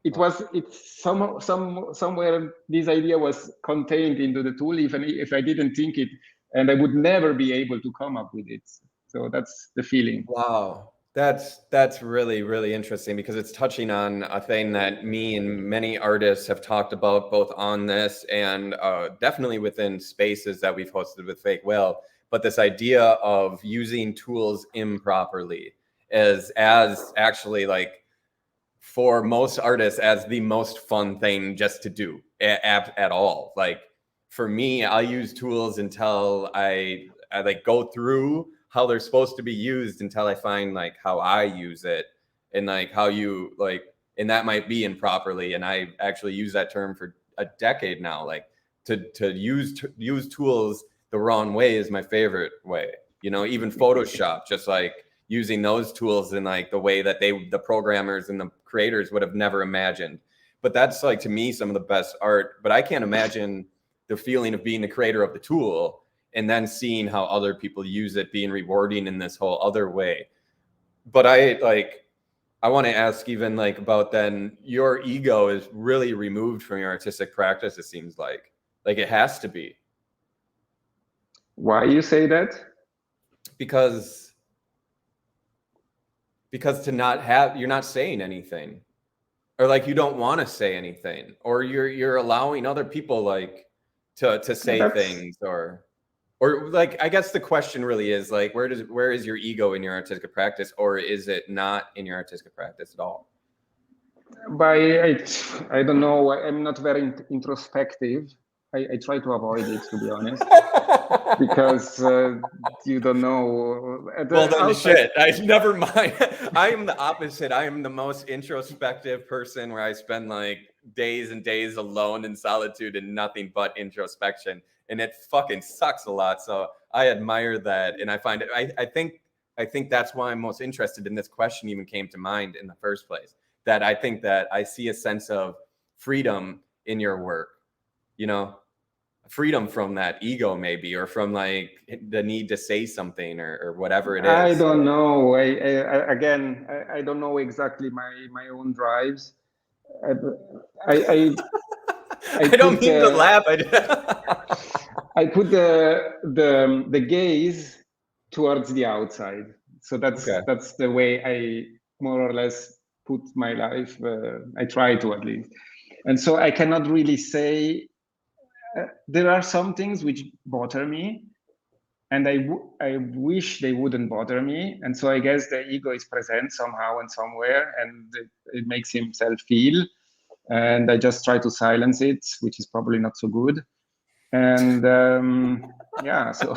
It's somewhere this idea was contained into the tool, even if I didn't think it, and I would never be able to come up with it. So that's the feeling. wow. That's really, really interesting, because it's touching on a thing that me and many artists have talked about, both on this and definitely within spaces that we've hosted with FakeWhale. But this idea of using tools improperly as actually, like, for most artists, as the most fun thing just to do at all. Like, for me, I'll use tools until I like go through how they're supposed to be used, until I find like how I use it, and like how you like, and that might be improperly. And I actually use that term for a decade now. Like, to use tools the wrong way is my favorite way. You know, even Photoshop, just like using those tools in like the way that the programmers and the creators would have never imagined. But that's like, to me, some of the best art. But I can't imagine the feeling of being the creator of the tool and then seeing how other people use it being rewarding in this whole other way. But I want to ask even like about then your ego is really removed from your artistic practice, it seems like it has to be. Why you say that? Because to not have, you're not saying anything, or like you don't want to say anything, or you're allowing other people like to say things, or like, I guess the question really is like, where is your ego in your artistic practice, or is it not in your artistic practice at all? I don't know. I'm not very introspective. I try to avoid it, to be honest, because you don't know. Well, then shit. Never mind. I am the opposite. I am the most introspective person, where I spend like days and days alone in solitude and nothing but introspection, and it fucking sucks a lot. So I admire that, and I find it. I think that's why I'm most interested in this question even came to mind in the first place. That I think that I see a sense of freedom in your work. You know, freedom from that ego, maybe, or from like the need to say something, or whatever it is. I don't know. Again, I don't know exactly my own drives. I don't mean to laugh. I put the gaze towards the outside. So that's the way I more or less put my life. I try to, at least. And so I cannot really say. There are some things which bother me, and I wish they wouldn't bother me. And so I guess the ego is present somehow and somewhere, and it makes himself feel. And I just try to silence it, which is probably not so good. And yeah, so.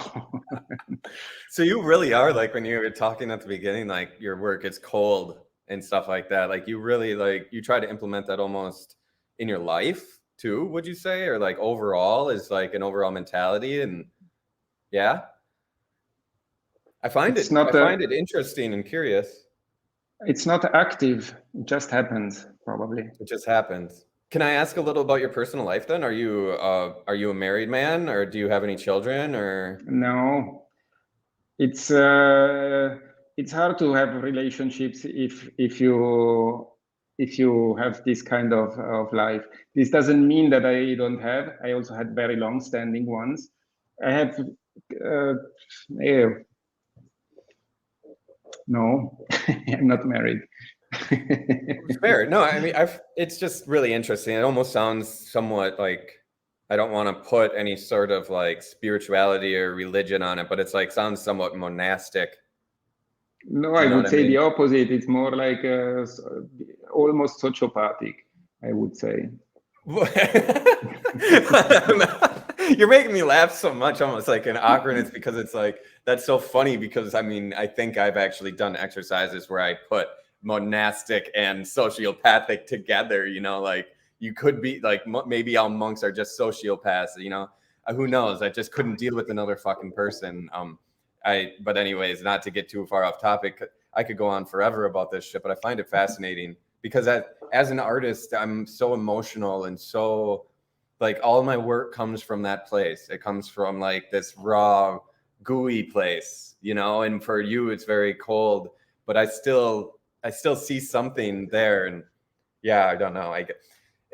So you really are, like, when you were talking at the beginning, like your work is cold and stuff like that. Like, you really, like, you try to implement that almost in your life too, would you say? Or like overall, is like an overall mentality? And yeah, I find it interesting and curious. It's not active. It just happens, probably. It just happens. Can I ask a little about your personal life then? Are you a married man, or do you have any children, or? No, it's hard to have relationships if you if you have this kind of life. This doesn't mean that I don't have. I also had very long-standing ones. I have, no, I'm not married. Fair. No, I mean, it's just really interesting. It almost sounds somewhat like, I don't want to put any sort of like spirituality or religion on it, but it's like sounds somewhat monastic. No, I would say the opposite. It's more like almost sociopathic, I would say. You're making me laugh so much, almost like an awkwardness, because it's like, that's so funny, because I mean, I think I've actually done exercises where I put monastic and sociopathic together, you know, like you could be like, maybe all monks are just sociopaths, you know, who knows? I just couldn't deal with another fucking person. But anyways, not to get too far off topic, I could go on forever about this shit, but I find it fascinating because as an artist, I'm so emotional, and so like all my work comes from that place. It comes from like this raw, gooey place, you know, and for you, it's very cold, but I still see something there. And yeah, I don't know.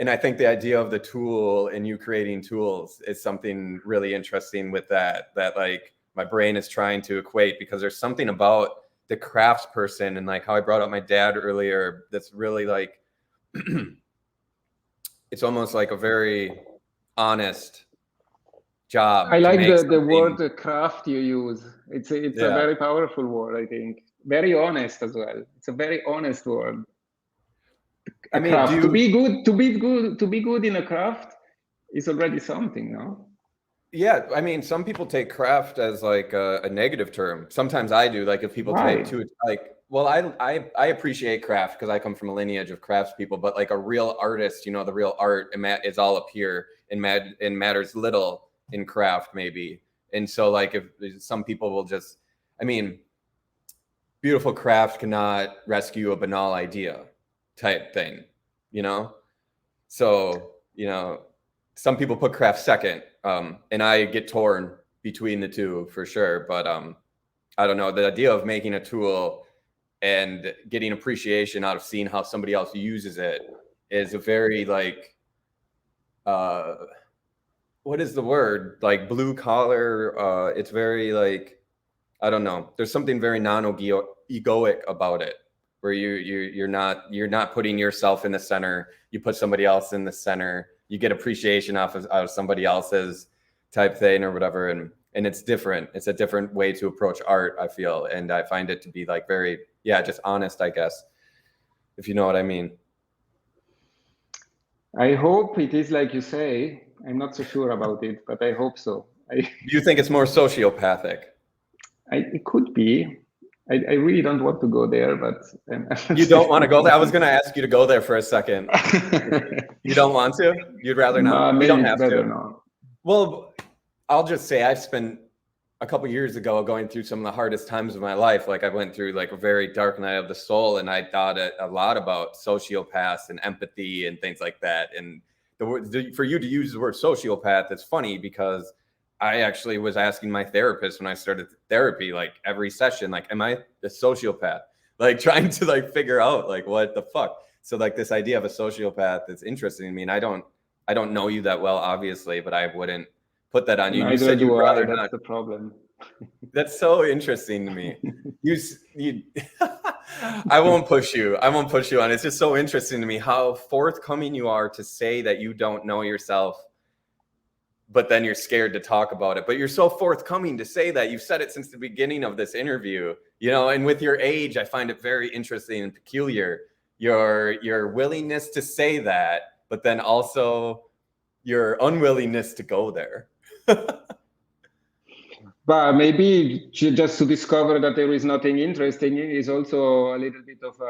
And I think the idea of the tool and you creating tools is something really interesting with that like my brain is trying to equate, because there's something about the crafts person, and like how I brought up my dad earlier, that's really like, it's almost like a very honest job. I like the word craft you use. It's a very powerful word, I think. Very honest as well. It's a very honest word. I mean, craft. To be good in a craft is already something, no? Yeah, I mean, some people take craft as like a negative term. Sometimes I do. Like if people take to it, like, well, I appreciate craft because I come from a lineage of craftspeople. But like a real artist, you know, the real art is all up here and matters little in craft, maybe. And so, like, if some people will just, I mean, beautiful craft cannot rescue a banal idea, type thing, you know. So, you know, some people put craft second. And I get torn between the two for sure. But I don't know, the idea of making a tool and getting appreciation out of seeing how somebody else uses it is a very like, what is the word? Like blue collar. It's very like, I don't know. There's something very non-egoic about it, where you're not putting yourself in the center. You put somebody else in the center. You get appreciation out of somebody else's type thing or whatever. And it's different. It's a different way to approach art, I feel. And I find it to be like very, just honest, I guess, if you know what I mean. I hope it is like you say. I'm not so sure about it, but I hope so. Do you think it's more sociopathic? It could be. I really don't want to go there, but you don't want to go there? I was going to ask you to go there for a second. You don't want to? You'd rather not? Maybe you don't have to. Not. Well, I'll just say I've spent a couple years ago going through some of the hardest times of my life. Like I went through like a very dark night of the soul, and I thought a lot about sociopaths and empathy and things like that. And for you to use the word sociopath, it's funny because I actually was asking my therapist when I started therapy, like every session, like, am I a sociopath? Like trying to like figure out like what the fuck. So like this idea of a sociopath is interesting. I mean, I don't know you that well, obviously, but I wouldn't put that on you. Neither you said you'd rather that's not. The problem. That's so interesting to me. You I won't push you. I won't push you on. It's just so interesting to me how forthcoming you are to say that you don't know yourself, but then you're scared to talk about it. But you're so forthcoming to say that. You've said it since the beginning of this interview, you know, and with your age, I find it very interesting and peculiar. Your willingness to say that, but then also your unwillingness to go there. But maybe just to discover that there is nothing interesting is also a little bit of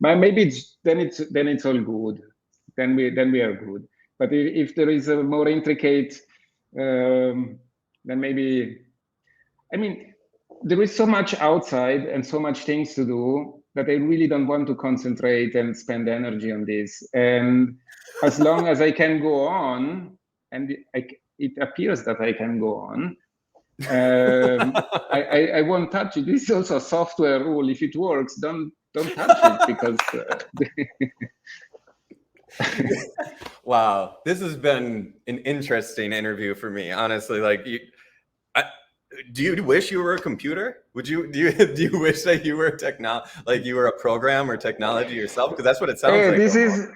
maybe then it's all good. Then we are good. But if there is a more intricate, then maybe, I mean, there is so much outside and so much things to do that I really don't want to concentrate and spend energy on this. And as long as I can go on, and it appears that I can go on, I won't touch it. This is also a software rule. If it works, don't don't touch it because. Wow, this has been an interesting interview for me, honestly. Like, do you wish you were a computer? Do you wish that you were like you were a program or technology yourself? Because that's what it sounds like. This is,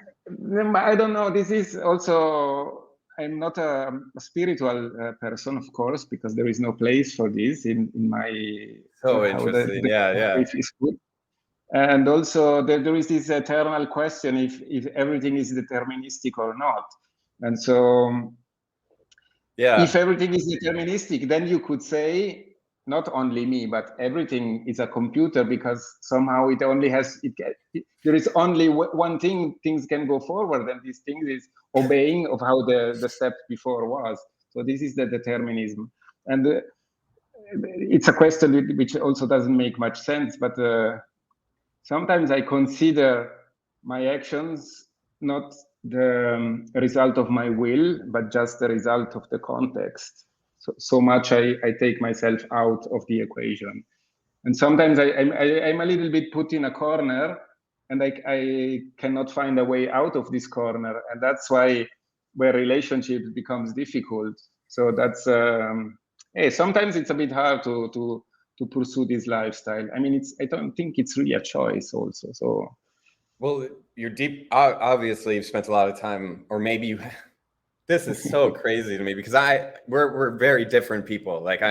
I don't know. This is also. I'm not a spiritual person, of course, because there is no place for this in my. So interesting. Yeah. Life is good. And also there is this eternal question if everything is deterministic or not. And so if everything is deterministic, then you could say not only me, but everything is a computer, because somehow it only has, there is only one thing, things can go forward, and this thing is obeying of how the step before was. So this is the determinism. And it's a question which also doesn't make much sense, but sometimes I consider my actions not the result of my will, but just the result of the context. So much I take myself out of the equation. And sometimes I'm a little bit put in a corner, and I cannot find a way out of this corner. And that's why where relationships becomes difficult. So that's, hey, sometimes it's a bit hard to pursue this lifestyle. I mean, I don't think it's really a choice also. So, well, you're deep. Obviously, you've spent a lot of time, or maybe you. This is so crazy to me because we're very different people. Like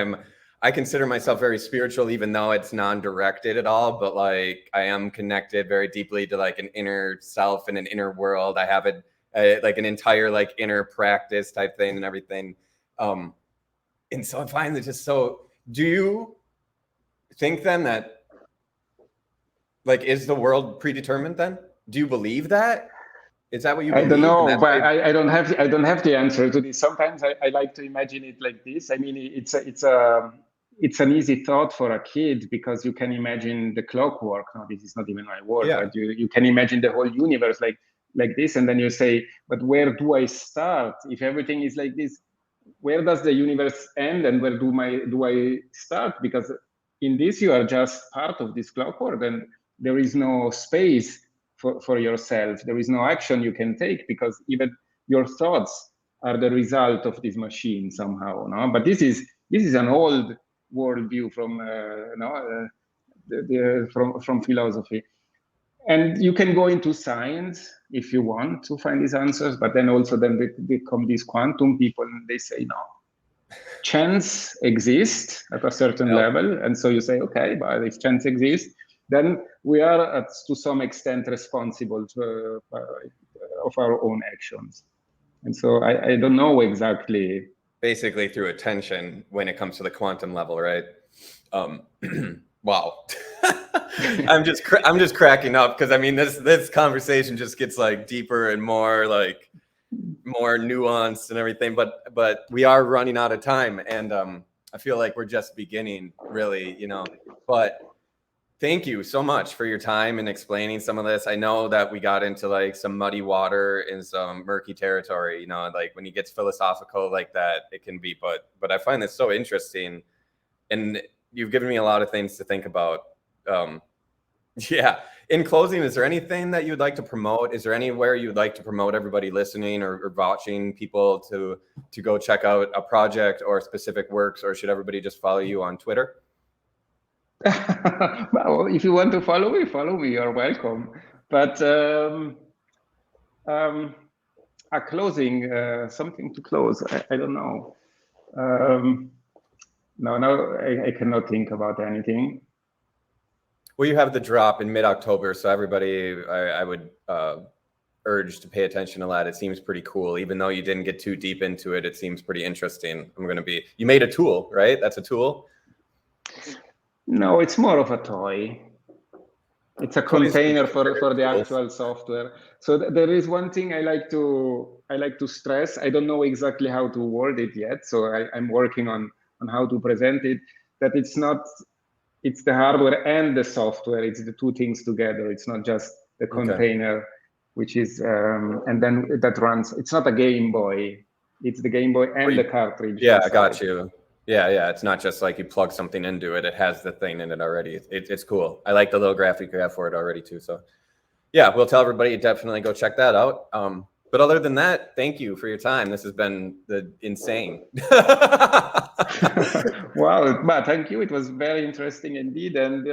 I consider myself very spiritual, even though it's non-directed at all. But like I am connected very deeply to like an inner self and an inner world. I have like an entire like inner practice type thing and everything. And so I find it just so. Do you think then that like is the world predetermined then? Do you believe that? Is that what you believe? I don't know, but I don't have the answer to this. Sometimes I like to imagine it like this. I mean, it's an easy thought for a kid, because you can imagine the clockwork. No, this is not even my word, but you can imagine the whole universe like this, and then you say, but where do I start? If everything is like this, where does the universe end, and where do I start? Because in this you are just part of this clockwork, and there is no space for yourself. There is no action you can take, because even your thoughts are the result of this machine somehow. No, but this is an old worldview from from philosophy. And you can go into science if you want to find these answers, but then also they come these quantum people, and they say no, chance exists at a certain level, and so you say, okay, but if chance exists, then we are to some extent responsible of our own actions. And so I don't know exactly. Basically through attention when it comes to the quantum level, right? Wow. I'm just cracking up, because I mean this conversation just gets like deeper and more like more nuanced and everything, but we are running out of time, and I feel like we're just beginning, really, but thank you so much for your time and explaining some of this. I know that we got into like some muddy water and some murky territory, like when you get philosophical like that, it can be, but I find this so interesting, and you've given me a lot of things to think about. Yeah. In closing, is there anything that you'd like to promote? Is there anywhere you'd like to promote everybody listening or watching people to go check out a project or specific works, or should everybody just follow you on Twitter? Well, if you want to follow me, you're welcome. But a closing, something to close, I don't know. No, I cannot think about anything. Well, you have the drop in mid-October, so everybody, I would urge to pay attention to that. It seems pretty cool. Even though you didn't get too deep into it, it seems pretty interesting. You made a tool, right? That's a tool? No, it's more of a toy. It's a container for the actual software. So there is one thing I like to stress. I don't know exactly how to word it yet, so I'm working on how to present it. That it's the hardware and the software. It's the two things together. It's not just the container, which is and then that runs. It's not a Game Boy. It's the Game Boy and the cartridge. Yeah, I got you. Yeah. It's not just like you plug something into it. It has the thing in it already. It's cool. I like the little graphic you have for it already too. So yeah, we'll tell everybody to definitely go check that out. But other than that, thank you for your time. This has been insane. Wow, but thank you. It was very interesting indeed. And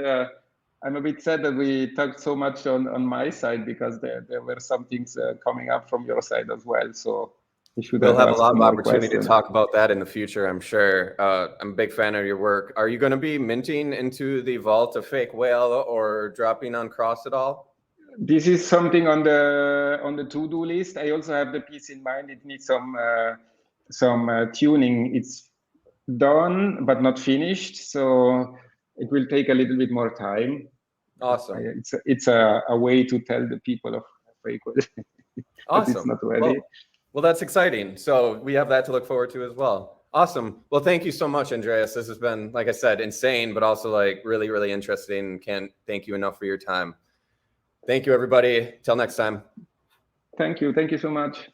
I'm a bit sad that we talked so much on my side, because there were some things coming up from your side as well. So we should We'll have a asked lot some of more opportunity to questions. talk about that in the future, I'm sure. I'm a big fan of your work. Are you going to be minting into the vault of FakeWhale or dropping on Cross at all? This is something on the to-do list. I also have the piece in mind. It needs some tuning. It's done but not finished, so it will take a little bit more time. Awesome. It's a way to tell the people of FakeWhale that it's Awesome. not ready. Well, that's exciting. So we have that to look forward to as well. Awesome. Well, thank you so much, Andreas. This has been, like I said, insane, but also like really, really interesting. Can't thank you enough for your time. Thank you, everybody. Till next time. Thank you. Thank you so much.